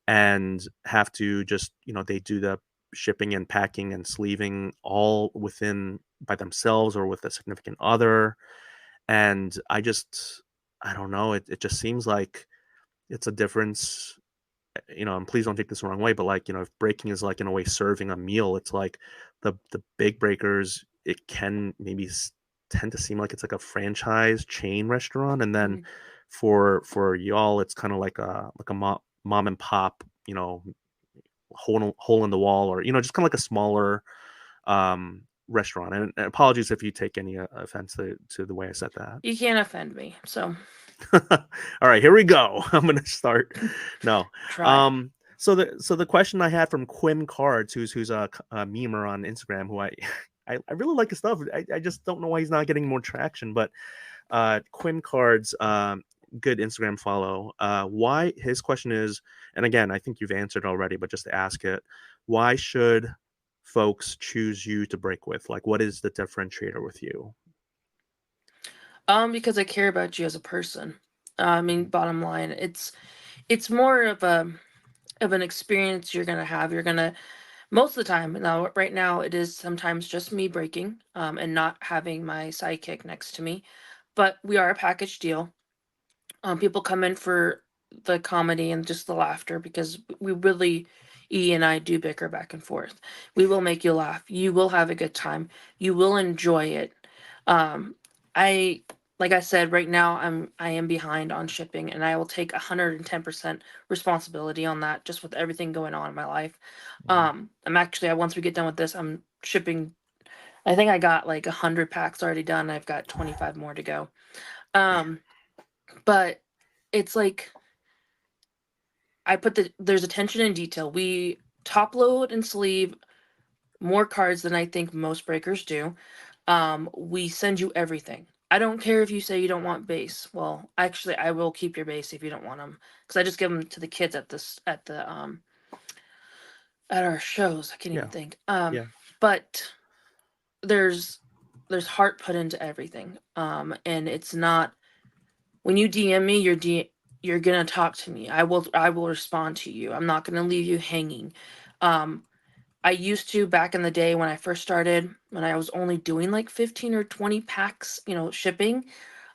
Speaker 1: and have to just they do the shipping and packing and sleeving all within by themselves or with a significant other. And I don't know, it just seems like it's a difference. And please don't take this the wrong way, but like, if breaking is like in a way serving a meal, it's like the big breakers, it can maybe tend to seem like it's like a franchise chain restaurant, and then
Speaker 2: Mhm.
Speaker 1: for y'all, it's kind of like a mom and pop, hole in the wall, or just kind of like a smaller restaurant. And apologies if you take any offense to the way I said that.
Speaker 2: You can't offend me. So
Speaker 1: All right, here we go. I'm gonna start. No.
Speaker 2: try.
Speaker 1: So the question I had from Quim Cards, who's a memer on Instagram, who I really like his stuff. I just don't know why he's not getting more traction. But Quim Cards, good Instagram follow. Why his question is, and again, I think you've answered already, but just to ask it, why should folks choose you to break with? Like, what is the differentiator with you?
Speaker 2: Because I care about you as a person. I mean, bottom line, it's more of an experience you're gonna have. You're gonna most of the time. Now, right now, it is sometimes just me breaking, and not having my sidekick next to me. But we are a package deal. People come in for the comedy and just the laughter because we really, E and I do bicker back and forth. We will make you laugh. You will have a good time. You will enjoy it. Um, I like I said, right now I am behind on shipping, and I will take 110% responsibility on that. Just with everything going on in my life,
Speaker 1: Mhm.
Speaker 2: I'm actually once we get done with this, I'm shipping. I think I got like 100 packs already done. I've got 25 more to go. Um, but it's like there's attention in detail. We top load and sleeve more cards than I think most breakers do. We send you everything. I don't care if you say you don't want base. Well, actually, I will keep your base if you don't want them because I just give them to the kids at our shows. I can't even
Speaker 1: Yeah,
Speaker 2: think.
Speaker 1: yeah.
Speaker 2: But there's there's heart put into everything. And it's not when you DM me, you're gonna talk to me. I will respond to you. I'm not gonna leave you hanging. Um, I used to back in the day when I first started, when I was only doing like 15 or 20 packs, shipping.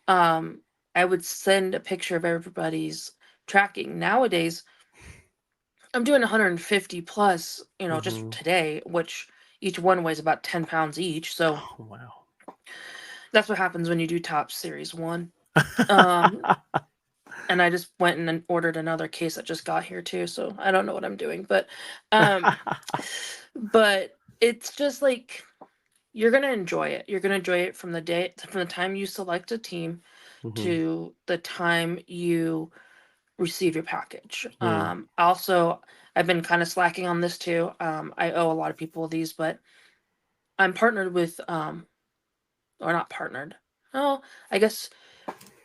Speaker 2: Um, I would send a picture of everybody's tracking. Nowadays, I'm doing 150 plus, just
Speaker 1: Hmm.
Speaker 2: today, which each one weighs about 10 pounds each. So
Speaker 1: Oh, wow.
Speaker 2: that's what happens when you do top series one. Um, and I just went and ordered another case that just got here too. So I don't know what I'm doing, um, but it's just like you're gonna enjoy it. You're gonna enjoy it from the time you select a team
Speaker 1: Hmm.
Speaker 2: to the time you receive your package.
Speaker 1: Hmm.
Speaker 2: Also, I've been kind of slacking on this too. I owe a lot of people these, but I'm partnered with or not partnered. Oh, I guess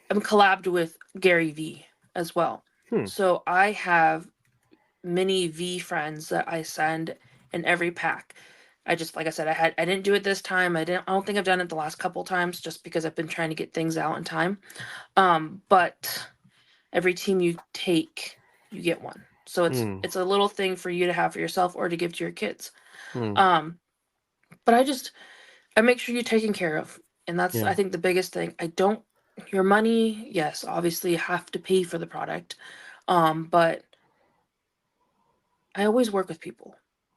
Speaker 2: I'm collabed with Gary V as well.
Speaker 1: Hmm.
Speaker 2: So I have many V friends that I send in every pack. I just, like I said, I didn't do it this time. I don't think I've done it the last couple times just because I've been trying to get things out in time. But every team you take, you get one. So
Speaker 1: Mm,
Speaker 2: it's a little thing for you to have for yourself or to give to your kids.
Speaker 1: mm,
Speaker 2: Um, but I make sure you're taken care of. And that's,
Speaker 1: yeah.
Speaker 2: I think, the biggest thing. I don't Your money, yes, obviously you have to pay for the product. But I always work with people.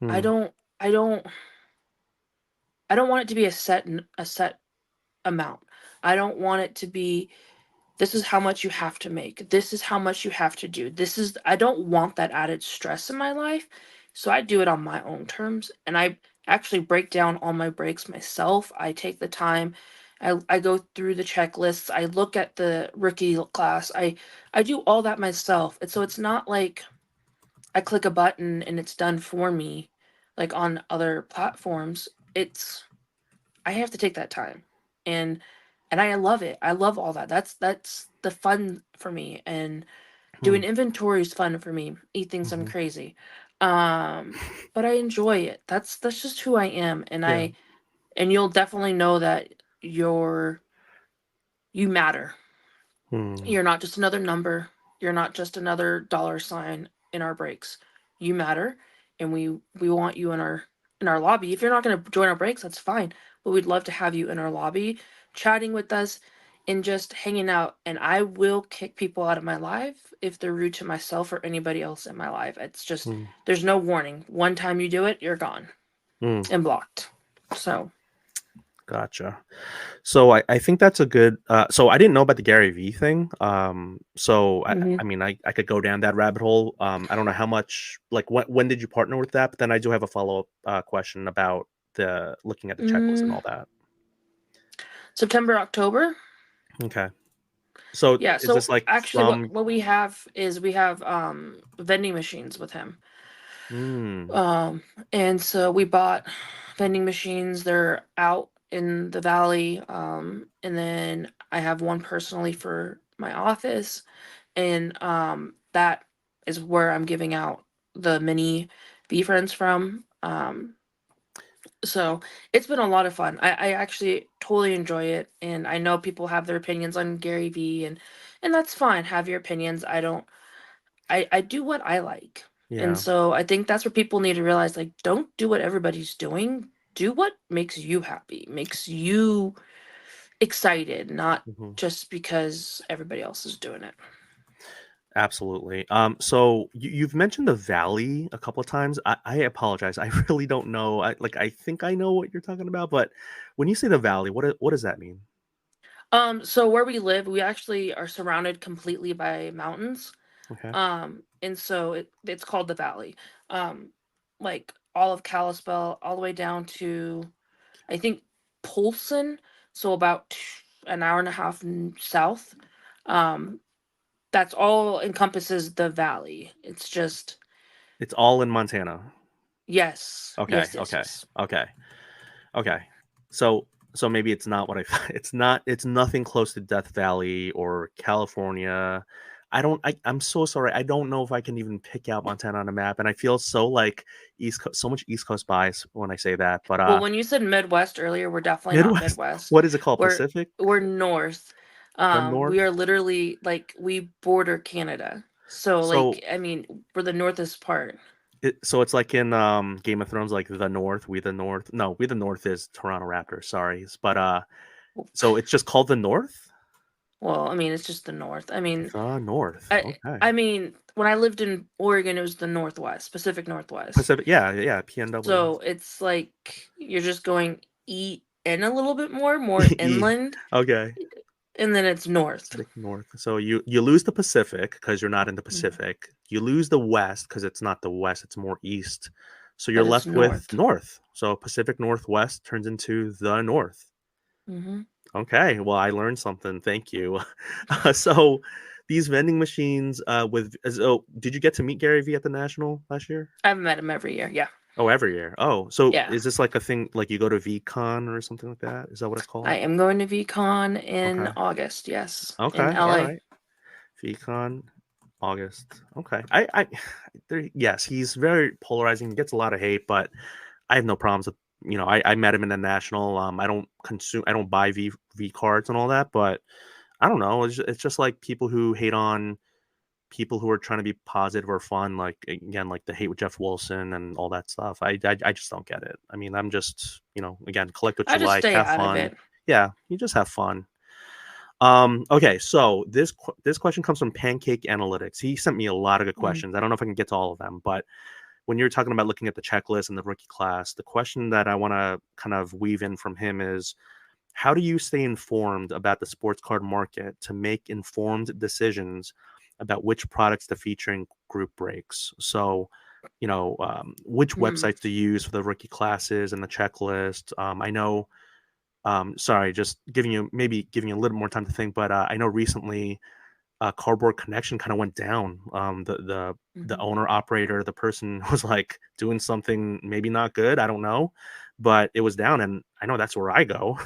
Speaker 2: I
Speaker 1: Mm,
Speaker 2: don't I don't I don't want it to be a set amount. I don't want it to be, this is how much you have to make. This is how much you have to do. I don't want that added stress in my life. So I do it on my own terms, and I actually break down all my breaks myself. I take the time. I go through the checklists. I look at the rookie class. I do all that myself. And so it's not like I click a button and it's done for me like on other platforms. It's I have to take that time. And I love it. I love all that. That's the fun for me. And
Speaker 1: mm,
Speaker 2: doing inventory is fun for me. He thinks I'm
Speaker 1: mhm.
Speaker 2: crazy. Um but I enjoy it. That's just who I am.
Speaker 1: Yeah.
Speaker 2: And you'll definitely know that you matter.
Speaker 1: Mm,
Speaker 2: You're not just another number. You're not just another dollar sign in our breaks. You matter, and we want you in our lobby. If you're not going to join our breaks, that's fine. But we'd love to have you in our lobby, chatting with us, and just hanging out. And I will kick people out of my life if they're rude to myself or anybody else in my life. It's just
Speaker 1: mm,
Speaker 2: there's no warning. One time you do it, you're gone
Speaker 1: mm.
Speaker 2: and blocked. So.
Speaker 1: Gotcha. So I think that's a good so I didn't know about the Gary V thing. So
Speaker 2: Mhm.
Speaker 1: I mean I could go down that rabbit hole. I don't know how much like when did you partner with that? But then I do have a follow-up question about the looking at the checklist and
Speaker 2: mm,
Speaker 1: all that.
Speaker 2: September, October.
Speaker 1: Okay. So
Speaker 2: Yeah,
Speaker 1: is
Speaker 2: so
Speaker 1: this like
Speaker 2: actually
Speaker 1: from
Speaker 2: what we have is we have vending machines with him.
Speaker 1: mm,
Speaker 2: Um and so we bought vending machines. They're out in the valley. And then I have one personally for my office, and that is where I'm giving out the mini V friends from. So it's been a lot of fun. I actually totally enjoy it, and I know people have their opinions on Gary Vee, and that's fine. Have your opinions. I don't. I do what I like, and
Speaker 1: yeah.
Speaker 2: so I think that's what people need to realize. Like, don't do what everybody's doing. Do what makes you happy, makes you excited, not
Speaker 1: Mhm.
Speaker 2: just because everybody else is doing it.
Speaker 1: Absolutely. So you've mentioned the valley a couple of times. I apologize. I really don't know. I think I know what you're talking about, but when you say the valley, what does that mean?
Speaker 2: So where we live, we actually are surrounded completely by mountains.
Speaker 1: Okay.
Speaker 2: And so it's called the Valley. Like all of Kalispell, all the way down to I think Polson, so about an hour and a half south. Um, that's all encompasses the valley. It's just
Speaker 1: It's all in Montana.
Speaker 2: yes,
Speaker 1: Okay,
Speaker 2: yes, yes,
Speaker 1: okay,
Speaker 2: yes.
Speaker 1: okay, okay. So so maybe it's not what I thought. It's nothing close to Death Valley or California. I'm so sorry. I don't know if I can even pick out Montana on a map, and I feel so like East Coast, so much East Coast bias when I say that. But
Speaker 2: Well, when you said Midwest earlier, we're definitely not
Speaker 1: Midwest,
Speaker 2: Midwest.
Speaker 1: what is it called?
Speaker 2: We're
Speaker 1: Pacific?
Speaker 2: we're north.
Speaker 1: The
Speaker 2: We
Speaker 1: North?
Speaker 2: are literally like we border Canada. So
Speaker 1: So
Speaker 2: like I mean, we're the northest part.
Speaker 1: so it's like in Game of Thrones, like the North, we the North. No, we the North is Toronto Raptors, sorry. But so it's just called the North?
Speaker 2: Well, I mean, it's just the north.
Speaker 1: The North.
Speaker 2: I
Speaker 1: Okay.
Speaker 2: I mean, when I lived in Oregon, it was the Northwest, Pacific Northwest.
Speaker 1: Pacific, yeah, yeah, PNW.
Speaker 2: So it's like you're just going in a little bit more
Speaker 1: E.
Speaker 2: inland,
Speaker 1: Okay.
Speaker 2: and then it's north.
Speaker 1: Pacific North. So you lose the Pacific because you're not in the
Speaker 2: Mhm.
Speaker 1: Pacific. You lose the West because it's not the West, it's more East. So you're
Speaker 2: But it's
Speaker 1: left with
Speaker 2: north.
Speaker 1: North. So Pacific Northwest turns into the North.
Speaker 2: Hmm.
Speaker 1: Okay, well, I learned something. Thank you. So these vending machines oh, did you get to meet Gary Vee at the National last year?
Speaker 2: I've met him every year. Yeah,
Speaker 1: Oh, every year. Oh, so
Speaker 2: yeah.
Speaker 1: is this like a thing like you go to VCon or something like that? Is that what it's
Speaker 2: I
Speaker 1: called?
Speaker 2: am going to VCon in
Speaker 1: Okay.
Speaker 2: August. Yes, in
Speaker 1: Okay. All
Speaker 2: LA.
Speaker 1: right. VCon, August. Okay. Yes, he's very polarizing. He gets a lot of hate, but I have no problems with I met him in the national. I don't buy V cards and all that, but I don't know. It's just like people who hate on people who are trying to be positive or fun, like again, like the hate with Jeff Wilson and all that stuff. I just don't get it. I mean, I'm just, again, collect what
Speaker 2: I
Speaker 1: you
Speaker 2: just
Speaker 1: like,
Speaker 2: stay
Speaker 1: have
Speaker 2: out of
Speaker 1: fun.
Speaker 2: it.
Speaker 1: Yeah, you just have fun. Okay, so this question comes from Pancake Analytics. He sent me a lot of good
Speaker 2: Mm,
Speaker 1: questions. I don't know if I can get to all of them, but when you're talking about looking at the checklist and the rookie class, the question that I want to kind of weave in from him is, how do you stay informed about the sports card market to make informed decisions about which products to feature in group breaks? So, which
Speaker 2: mm,
Speaker 1: websites to use for the rookie classes and the checklist. I know, sorry, just giving you a little more time to think, but I know recently Cardboard Connection kind of went down. The
Speaker 2: mhm.
Speaker 1: owner operator, the person was like doing something maybe not good. I don't know, but it was down, and I know that's where I go.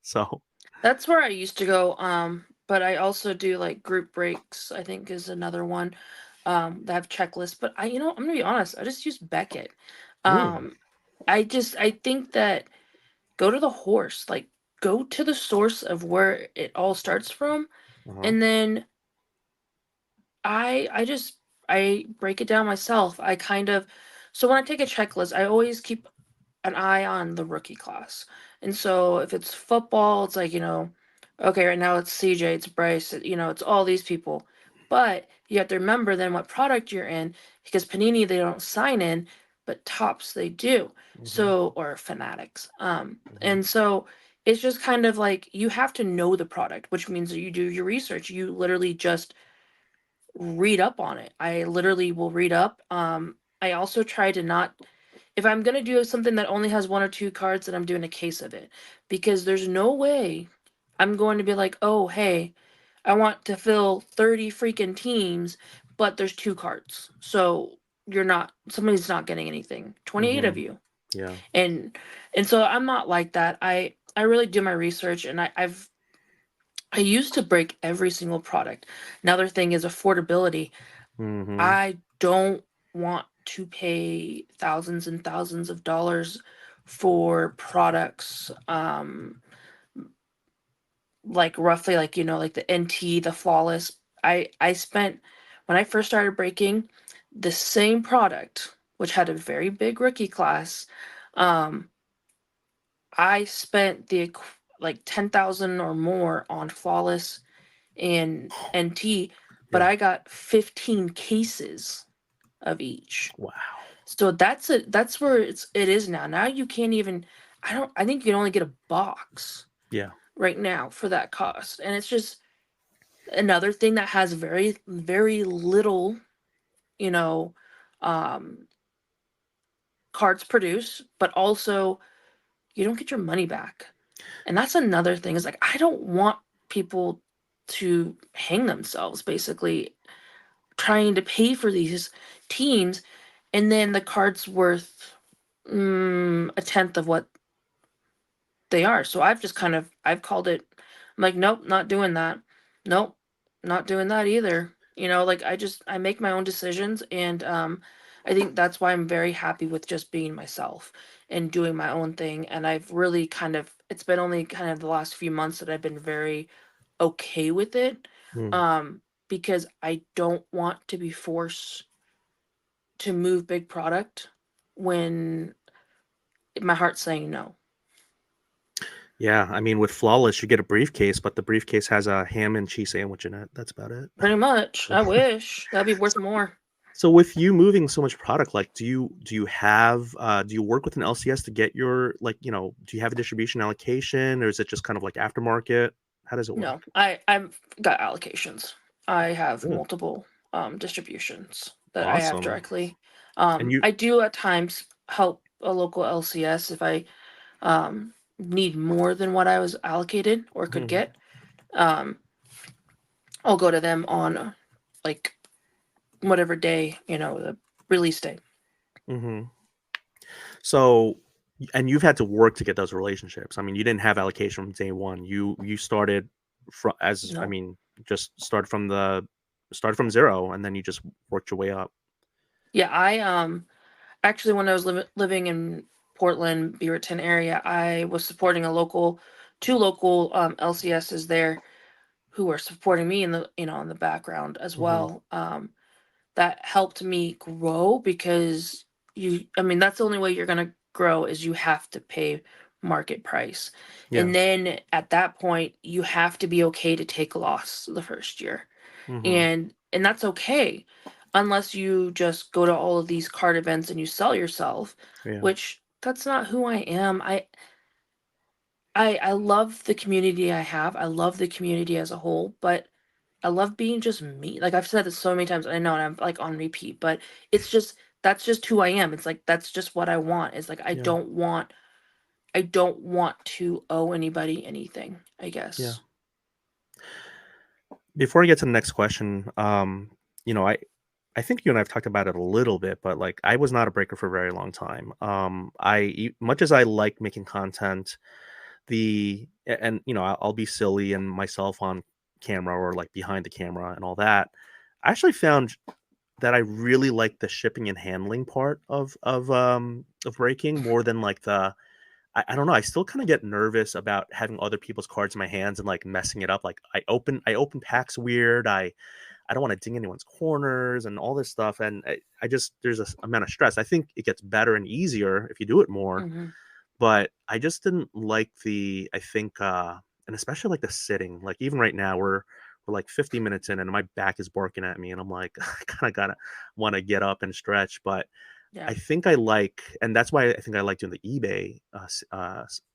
Speaker 1: So,
Speaker 2: That's where I used to go. But I also do like group breaks, I think is another one. That have checklists. But I'm gonna be honest, I just use Beckett.
Speaker 1: mm,
Speaker 2: Um, I think that go to the horse, like go to the source of where it all starts from,
Speaker 1: uh-huh,
Speaker 2: and then I break it down myself. I kind of so when I take a checklist, I always keep an eye on the rookie class. And so if it's football, it's like, okay, right now it's CJ, it's Bryce, it's all these people. But you have to remember then what product you're in because Panini they don't sign in, but Tops they do.
Speaker 1: hmm
Speaker 2: So or Fanatics.
Speaker 1: hmm
Speaker 2: And so it's just kind of like you have to know the product, which means that you do your research. You literally just read up on it. I literally will read up. I also try to not if I'm gonna do something that only has one or two cards, then I'm doing a case of it. Because there's no way I'm going to be like, oh hey, I want to fill 30 freaking teams, but there's two cards. So somebody's not getting anything. 28
Speaker 1: hmm
Speaker 2: of you.
Speaker 1: yeah,
Speaker 2: And and so I'm not like that. I really do my research and I used to break every single product. Another thing is affordability.
Speaker 1: hmm
Speaker 2: I don't want to pay thousands and thousands of dollars for products like roughly like like the NT, the flawless. I spent when I first started breaking the same product which had a very big rookie class. um I spent like 10,000 or more on flawless and NT, but
Speaker 1: yeah,
Speaker 2: I got 15 cases of each.
Speaker 1: wow,
Speaker 2: So that's where it is now. Now you can't even I think you can only get a box
Speaker 1: yeah,
Speaker 2: right now for that cost. And it's just another thing that has very very little, you know, um cards produced, but also you don't get your money back. And that's another thing is like I don't want people to hang themselves basically trying to pay for these teams and then the card's worth a tenth of what they are. So I've called it. I'm like, nope, not doing that. Nope, not doing that either. Like I make my own decisions, and I think that's why I'm very happy with just being myself and doing my own thing. And I've really it's been only kind of the last few months that I've been very okay with it,
Speaker 1: mm.
Speaker 2: um, because I don't want to be forced to move big product when my heart's saying no.
Speaker 1: Yeah. I mean, with Flawless, you get a briefcase, but the briefcase has a ham and cheese sandwich in it. That's about it.
Speaker 2: Pretty much.
Speaker 1: So,
Speaker 2: I wish. That'd be worth more.
Speaker 1: so with you moving so much product, like, do you work with an LCS to get your, like, do you have a distribution allocation, or is it just kind of like aftermarket? How does it
Speaker 2: No,
Speaker 1: work?
Speaker 2: I've got allocations. I have
Speaker 1: Good.
Speaker 2: multiple distributions that I have
Speaker 1: Awesome.
Speaker 2: directly.
Speaker 1: And you,
Speaker 2: I do at times help a local LCS if I need more than what I was allocated or could
Speaker 1: hmm
Speaker 2: get. Um, I'll go to them on like whatever day, the release day.
Speaker 1: hmm So, and you've had to work to get those relationships. I mean, you didn't have allocation from day one. You started from as I
Speaker 2: No.
Speaker 1: mean, just started from zero, and then you just worked your way up.
Speaker 2: Yeah, I actually when I was living in Portland, Beaverton area, I was supporting a local, two local LCSs there who were supporting me in the in the background as
Speaker 1: Mhm.
Speaker 2: well. That helped me grow because I mean, that's the only way you're gonna grow is you have to pay market price.
Speaker 1: Yeah.
Speaker 2: And then at that point, you have to be okay to take a loss the first year.
Speaker 1: Mhm.
Speaker 2: And that's okay unless you just go to all of these card events and you sell yourself,
Speaker 1: Yeah.
Speaker 2: which that's not who I am. I love the community I have. I love the community as a whole, but I love being just me. Like I've said this so many times, I know, and I'm like on repeat, but it's just that's just who I am. It's like that's just what I want. It's like
Speaker 1: Yeah.
Speaker 2: I don't want to owe anybody anything, I
Speaker 1: Yeah.
Speaker 2: guess.
Speaker 1: Before I get to the next question, you know, I think you and I've talked about it a little bit, but like I was not a breaker for a very long time. Much as I like making content, and you know, I'll be silly and myself on camera or like behind the camera and all that. I actually found that I really like the shipping and handling part of breaking more than like I don't know. I still kind of get nervous about having other people's cards in my hands and like messing it up. Like I open packs weird. I don't want to ding anyone's corners and all this stuff. And I just there's a amount of stress. I think it gets better and easier if you do it more.
Speaker 2: Hmm.
Speaker 1: But I just didn't like I think and especially like the sitting. Like even right now we're like 50 minutes in and my back is barking at me and I'm like I kind of gotta want to get up and stretch. But
Speaker 2: Yeah.
Speaker 1: I think I like, and that's why I think I like doing the eBay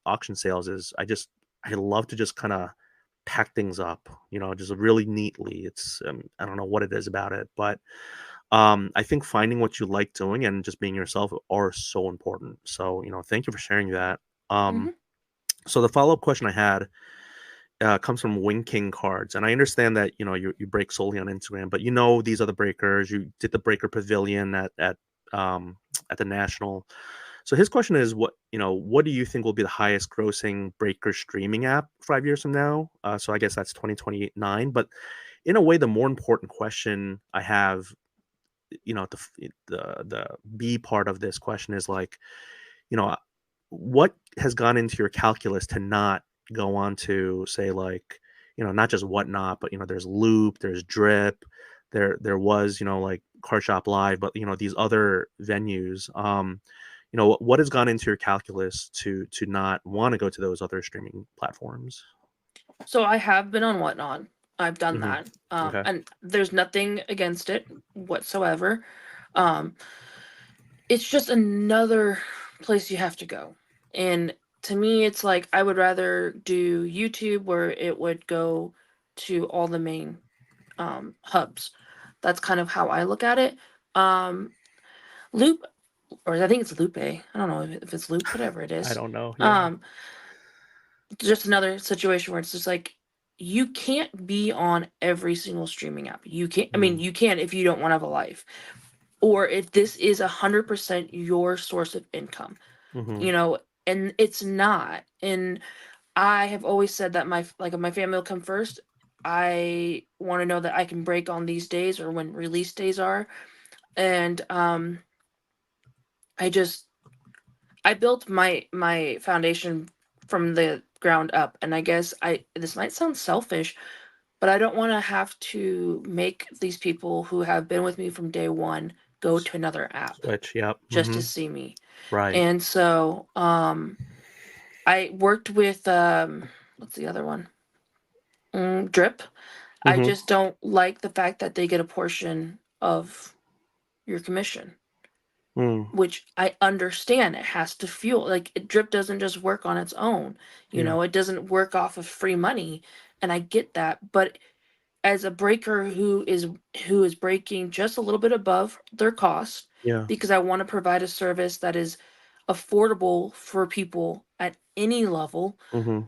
Speaker 1: auction sales. Is I love to just kind of pack things up, you know, just really neatly. It's I don't know what it is about it, but I think finding what you like doing and just being yourself are so important. So you know, thank you for sharing that. Um,
Speaker 2: Hmm.
Speaker 1: so the follow up question I had comes from Wing King Cards, and I understand that you know you break solely on Instagram, but you know these are the breakers. You did the Breaker Pavilion um, at the National. So his question is, what do you think will be the highest grossing breaker streaming app 5 years from now? So I guess that's 2029. But in a way, the more important question I have, you know, the B part of this question is like, you know, what has gone into your calculus to not go on to say like, you know, not just Whatnot, but you know, there's Loop, there's Drip, there was, you know, like Car Shop Live, but you know, these other venues. You know, what has gone into your calculus to not want to go to those other streaming platforms?
Speaker 2: So I have been on Whatnot. I've done
Speaker 1: Hmm.
Speaker 2: that.
Speaker 1: Okay.
Speaker 2: And there's nothing against it whatsoever. Um, it's just another place you have to go. And to me, it's like I would rather do YouTube where it would go to all the main hubs. That's kind of how I look at it. Um, Loop, or I think it's Lupe. I don't know if it's Loop, whatever it
Speaker 1: I
Speaker 2: is.
Speaker 1: don't know. Yeah.
Speaker 2: Um, just another situation where it's just like you can't be on every single streaming app. You can't. I mean,
Speaker 1: Mm,
Speaker 2: you can if you don't want to have a life, or if this is 100% your source of income.
Speaker 1: mm-hmm.
Speaker 2: You know, and it's not. And I have always said that my family will come first. I want to know that I can break on these days or when release days are. And I just I built my foundation from the ground up, and I guess I this might sound selfish, but I don't want to have to make these people who have been with me from day one go to another app
Speaker 1: Switch. Yep.
Speaker 2: just to
Speaker 1: Mm-hmm.
Speaker 2: see me.
Speaker 1: Right.
Speaker 2: And so I worked with what's the other one? Drip. I
Speaker 1: Mm-hmm.
Speaker 2: just don't like the fact that they get a portion of your commission,
Speaker 1: Mm,
Speaker 2: which I understand it has to fuel. Like Drip doesn't just work on its own. You
Speaker 1: yeah.
Speaker 2: know, it doesn't work off of free money, and I get that. But as a breaker who is breaking just a little bit above their cost,
Speaker 1: Yeah.
Speaker 2: because I want to provide a service that is affordable for people at any level,
Speaker 1: Mm-hmm.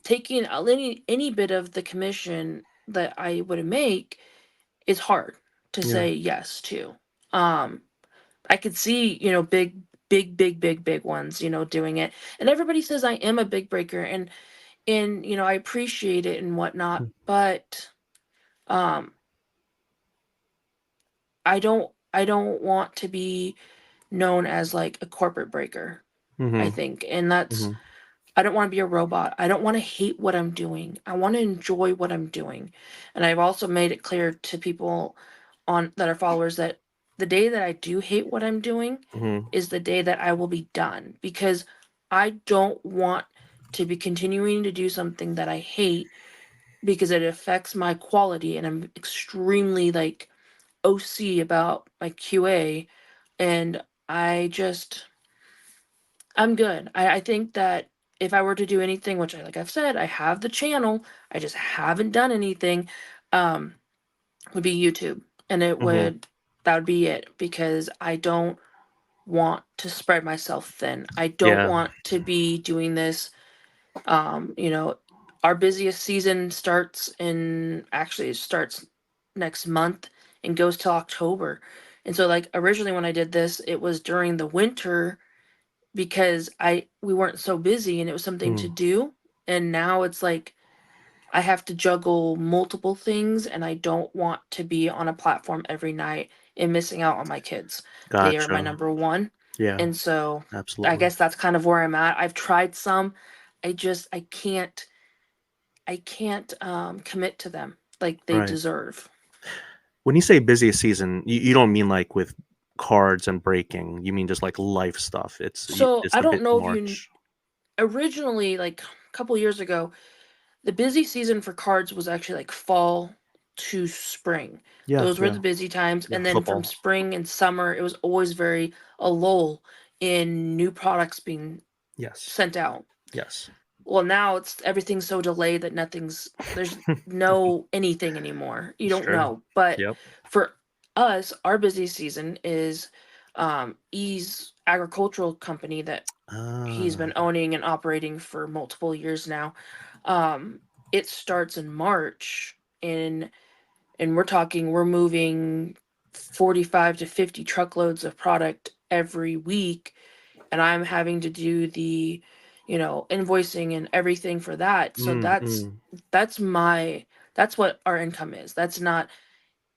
Speaker 2: taking any bit of the commission that I would make is hard to
Speaker 1: Yeah.
Speaker 2: say yes to. Um, I could see, big ones, doing it. And everybody says I am a big breaker and I appreciate it and whatnot,
Speaker 1: Mm.
Speaker 2: but um I don't want to be known as like a corporate breaker. I
Speaker 1: Mhm.
Speaker 2: think. And that's,
Speaker 1: Mhm.
Speaker 2: I don't want to be a robot. I don't want to hate what I'm doing. I want to enjoy what I'm doing. And I've also made it clear to people on that are followers that the day that I do hate what I'm doing
Speaker 1: Mhm.
Speaker 2: is the day that I will be done, because I don't want to be continuing to do something that I hate because it affects my quality, and I'm extremely like OC about my QA. And I just, I'm good. I think that if I were to do anything, which I, like I've said, I have the channel, I just haven't done anything, um, would be YouTube. And it
Speaker 1: Mhm.
Speaker 2: would, that would be it, because I don't want to spread myself thin. I don't
Speaker 1: Yeah.
Speaker 2: want to be doing this. You know, our busiest season starts in, actually it starts next month and goes till October. And so like originally when I did this, it was during the winter because I we weren't so busy and it was something to
Speaker 1: Mm.
Speaker 2: do. And now it's like I have to juggle multiple things, and I don't want to be on a platform every night and missing out on my kids. They are my
Speaker 1: Gotcha.
Speaker 2: number one.
Speaker 1: Yeah,
Speaker 2: And so I
Speaker 1: absolutely.
Speaker 2: guess that's kind of where I'm at. I've tried some. I can't commit to them like they
Speaker 1: Right.
Speaker 2: deserve.
Speaker 1: When you say busiest season, you don't mean like with cards and breaking. You mean just like life stuff.
Speaker 2: So
Speaker 1: It's
Speaker 2: I
Speaker 1: a
Speaker 2: don't
Speaker 1: bit
Speaker 2: know if you
Speaker 1: March.
Speaker 2: originally, like a couple years ago, the busy season for cards was actually like fall to spring.
Speaker 1: Yeah,
Speaker 2: Those were
Speaker 1: yeah,
Speaker 2: the busy times.
Speaker 1: yeah.
Speaker 2: And then from
Speaker 1: Football.
Speaker 2: spring and summer, it was always very a lull in new products being
Speaker 1: Yes,
Speaker 2: sent out.
Speaker 1: yes.
Speaker 2: Well, now it's everything's so delayed that there's no anything anymore. You
Speaker 1: It's
Speaker 2: don't
Speaker 1: true.
Speaker 2: know. But
Speaker 1: Yep.
Speaker 2: for us, our busy season is E's agricultural company that he's
Speaker 1: Ah.
Speaker 2: been owning and operating for multiple years now. Um, it starts in March, and we're moving 45 to 50 truckloads of product every week, and I'm having to do the, invoicing and everything for that. So
Speaker 1: Mm, mm.
Speaker 2: that's my that's what our income is. That's not,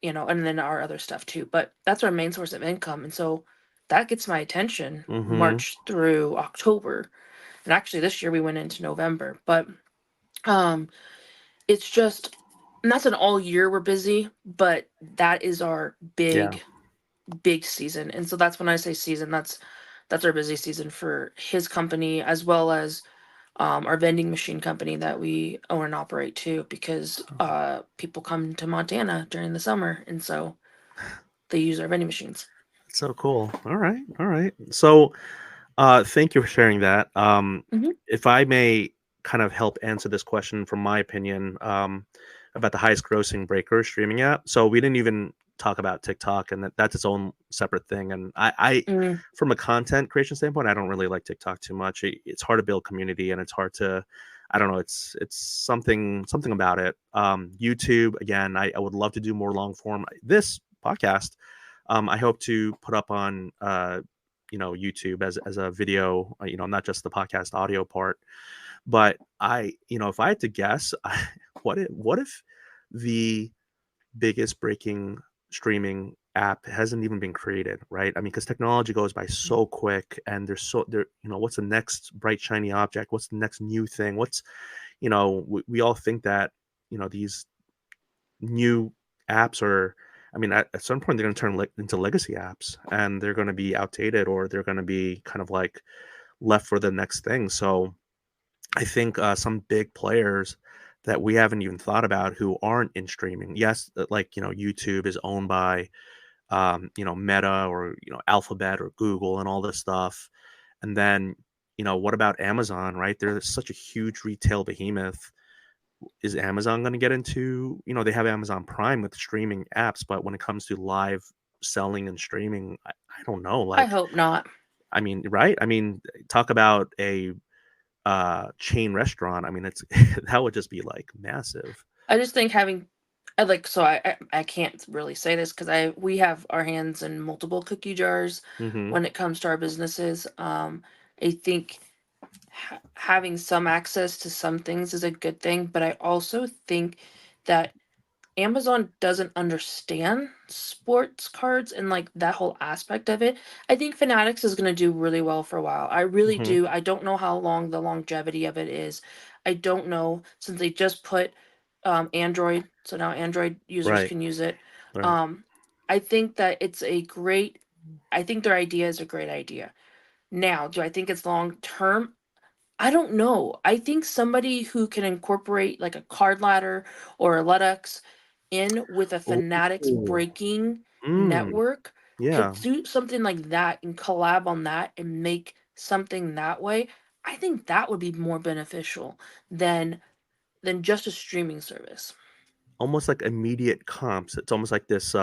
Speaker 2: and then our other stuff too, but that's our main source of income. And so that gets my attention
Speaker 1: Mhm.
Speaker 2: March through October. And actually this year we went into November. But um it's just, and that's an all year we're busy, but that is our
Speaker 1: Yeah.
Speaker 2: big season. And so that's when I say season, that's our busy season for his company, as well as our vending machine company that we own and operate too, because people come to Montana during the summer, and so they use our vending machines.
Speaker 1: That's so cool. All right. All right. So, thank you for sharing that.
Speaker 2: Hmm.
Speaker 1: If I may kind of help answer this question from my opinion, about the highest grossing breaker streaming app. So we didn't even talk about TikTok, and that's its own separate thing. And
Speaker 2: Mm,
Speaker 1: from a content creation standpoint, I don't really like TikTok too much. It's hard to build community, and it's hard to, I don't know, it's something about it. YouTube again, I would love to do more long form. This podcast, I hope to put up on YouTube as a video, not just the podcast audio part. But if I had to guess, what if the biggest breaking streaming app hasn't even been created, right? I mean, because technology goes by so quick, and what's the next bright shiny object? What's the next new thing? We all think that these new apps are, I mean, at some point they're going to turn into legacy apps, and they're going to be outdated, or they're going to be kind of like left for the next thing. So I think some big players that we haven't even thought about who aren't in streaming. Yes, like YouTube is owned by Meta, or Alphabet or Google and all this stuff. And then what about Amazon? Right, they're such a huge retail behemoth. Is Amazon going to get into, they have Amazon Prime with streaming apps, but when it comes to live selling and streaming, I don't know.
Speaker 2: I
Speaker 1: Like,
Speaker 2: hope not.
Speaker 1: I mean, right? I mean, talk about a chain restaurant. I mean, it's that would just be like massive.
Speaker 2: I just think having, I like, so I can't really say this because we have our hands in multiple cookie jars
Speaker 1: Hmm.
Speaker 2: when it comes to our businesses. I think having some access to some things is a good thing, but I also think that Amazon doesn't understand sports cards and like that whole aspect of it. I think Fanatics is going to do really well for a while. I really
Speaker 1: Hmm.
Speaker 2: do. I don't know how long the longevity of it is. I don't know since they just put Android, so now Android users
Speaker 1: Right.
Speaker 2: can use it.
Speaker 1: Right.
Speaker 2: Um, I think that it's a great. I think their idea is a great idea. Now, do I think it's long term? I don't know. I think somebody who can incorporate like a card ladder or a Ludux in with a Fanatics
Speaker 1: Oh.
Speaker 2: breaking
Speaker 1: Mm.
Speaker 2: network could
Speaker 1: Yeah.
Speaker 2: do something like that and collab on that and make something that way. I think that would be more beneficial than just a streaming service.
Speaker 1: Almost like immediate comps. It's almost like this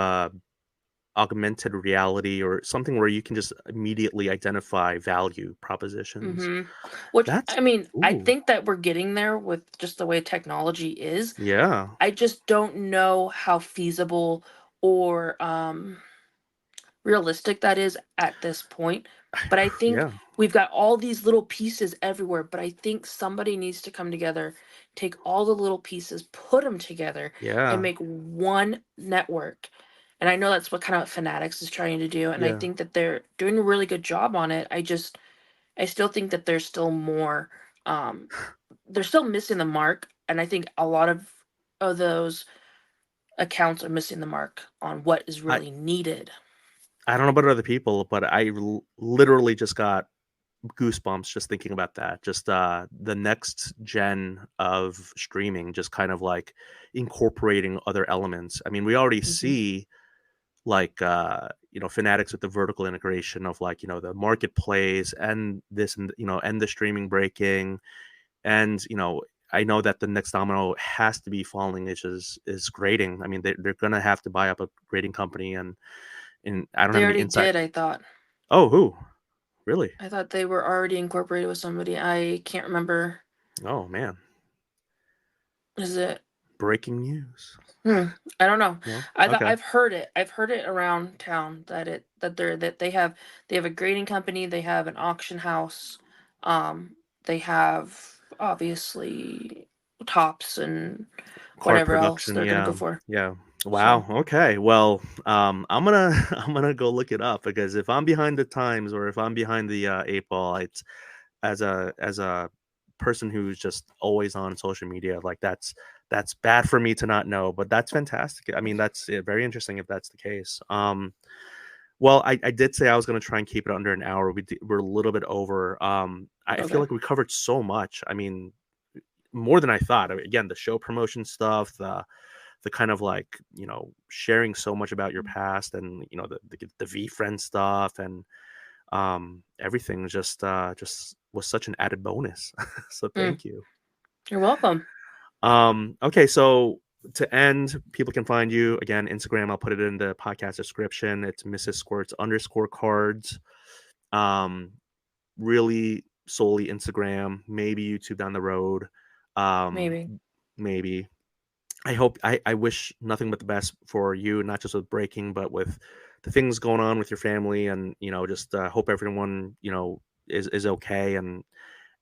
Speaker 1: augmented reality or something where you can just immediately identify value propositions.
Speaker 2: Mhm. Which
Speaker 1: That's
Speaker 2: I mean, I
Speaker 1: ooh.
Speaker 2: think that we're getting there with just the way technology is.
Speaker 1: Yeah.
Speaker 2: I just don't know how feasible or realistic that is at this point. But I think
Speaker 1: Yeah.
Speaker 2: we've got all these little pieces everywhere. But I think somebody needs to come together, take all the little pieces, put them together, and
Speaker 1: Yeah.
Speaker 2: make one network. And I know that's what kind of Fanatics is trying to do. And I
Speaker 1: Yeah.
Speaker 2: think that they're doing a really good job on it. I still think that there's still more, um, they're still missing the mark. And I think a lot of those accounts are missing the mark on what is
Speaker 1: I
Speaker 2: really needed.
Speaker 1: I don't know about other people, but literally just got goosebumps just thinking about that. Just the next gen of streaming, just kind of like incorporating other elements. I mean, we already
Speaker 2: Mhm.
Speaker 1: see like Fanatics with the vertical integration of like the marketplace and this and and the streaming breaking and I know that the next domino has to be falling, which is grading. I mean, they're gonna have to buy up a grading company, and I don't
Speaker 2: They
Speaker 1: have any
Speaker 2: already
Speaker 1: insight.
Speaker 2: did, I thought.
Speaker 1: Oh, who really?
Speaker 2: I thought they were already incorporated with somebody. I can't remember.
Speaker 1: Oh man,
Speaker 2: Is it?
Speaker 1: breaking news.
Speaker 2: Hmm. I don't know.
Speaker 1: No,
Speaker 2: I thought
Speaker 1: okay.
Speaker 2: I've heard it. I've heard it around town that they have a grading company. They have an auction house. They have obviously tops and
Speaker 1: Card
Speaker 2: whatever else
Speaker 1: production,
Speaker 2: they're gonna
Speaker 1: yeah,
Speaker 2: go for.
Speaker 1: yeah.
Speaker 2: So
Speaker 1: Wow. Okay. Well, I'm gonna I'm gonna go look it up because if I'm behind the times or if I'm behind the 8 ball, it's as a person who's just always on social media, like that's bad for me to not know. But that's fantastic. I mean, that's very interesting if that's the case. Well, I did say I was gonna try and keep it under an hour. We're a little bit over. I feel
Speaker 2: okay.
Speaker 1: like we covered so much. I mean, more than I thought. I mean, again, the show promotion stuff, the kind of like sharing so much about your past and the V friend stuff and everything just was such an added bonus. So
Speaker 2: Mm,
Speaker 1: thank you.
Speaker 2: you're welcome.
Speaker 1: Okay, so to end, people can find you again Instagram. I'll put it in the podcast description. It's Mrs. Squirts underscore cards. Um, really solely Instagram, maybe YouTube down the road.
Speaker 2: Maybe.
Speaker 1: Maybe I wish nothing but the best for you, not just with breaking, but with the things going on with your family, and just hope everyone is okay,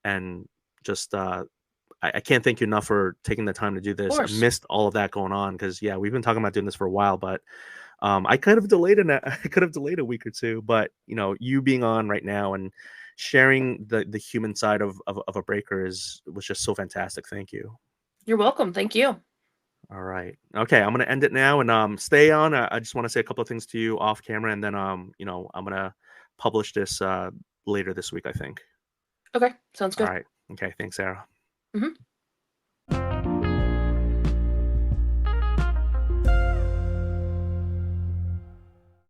Speaker 1: and just I can't thank you enough for taking the time to do
Speaker 2: Of
Speaker 1: this. I
Speaker 2: course.
Speaker 1: missed all of that going on because yeah, we've been talking about doing this for a while, but I could have delayed I could have delayed a week or two, but you being on right now and sharing the human side of a breaker was just so fantastic. Thank you.
Speaker 2: You're welcome. Thank you.
Speaker 1: All right. Okay, I'm gonna end it now and stay on. I just want to say a couple of things to you off camera, and then I'm gonna publish this later this week, I think.
Speaker 2: Okay. Sounds
Speaker 1: All
Speaker 2: good.
Speaker 1: right. Okay. Thanks, Sarah.
Speaker 2: Mhm.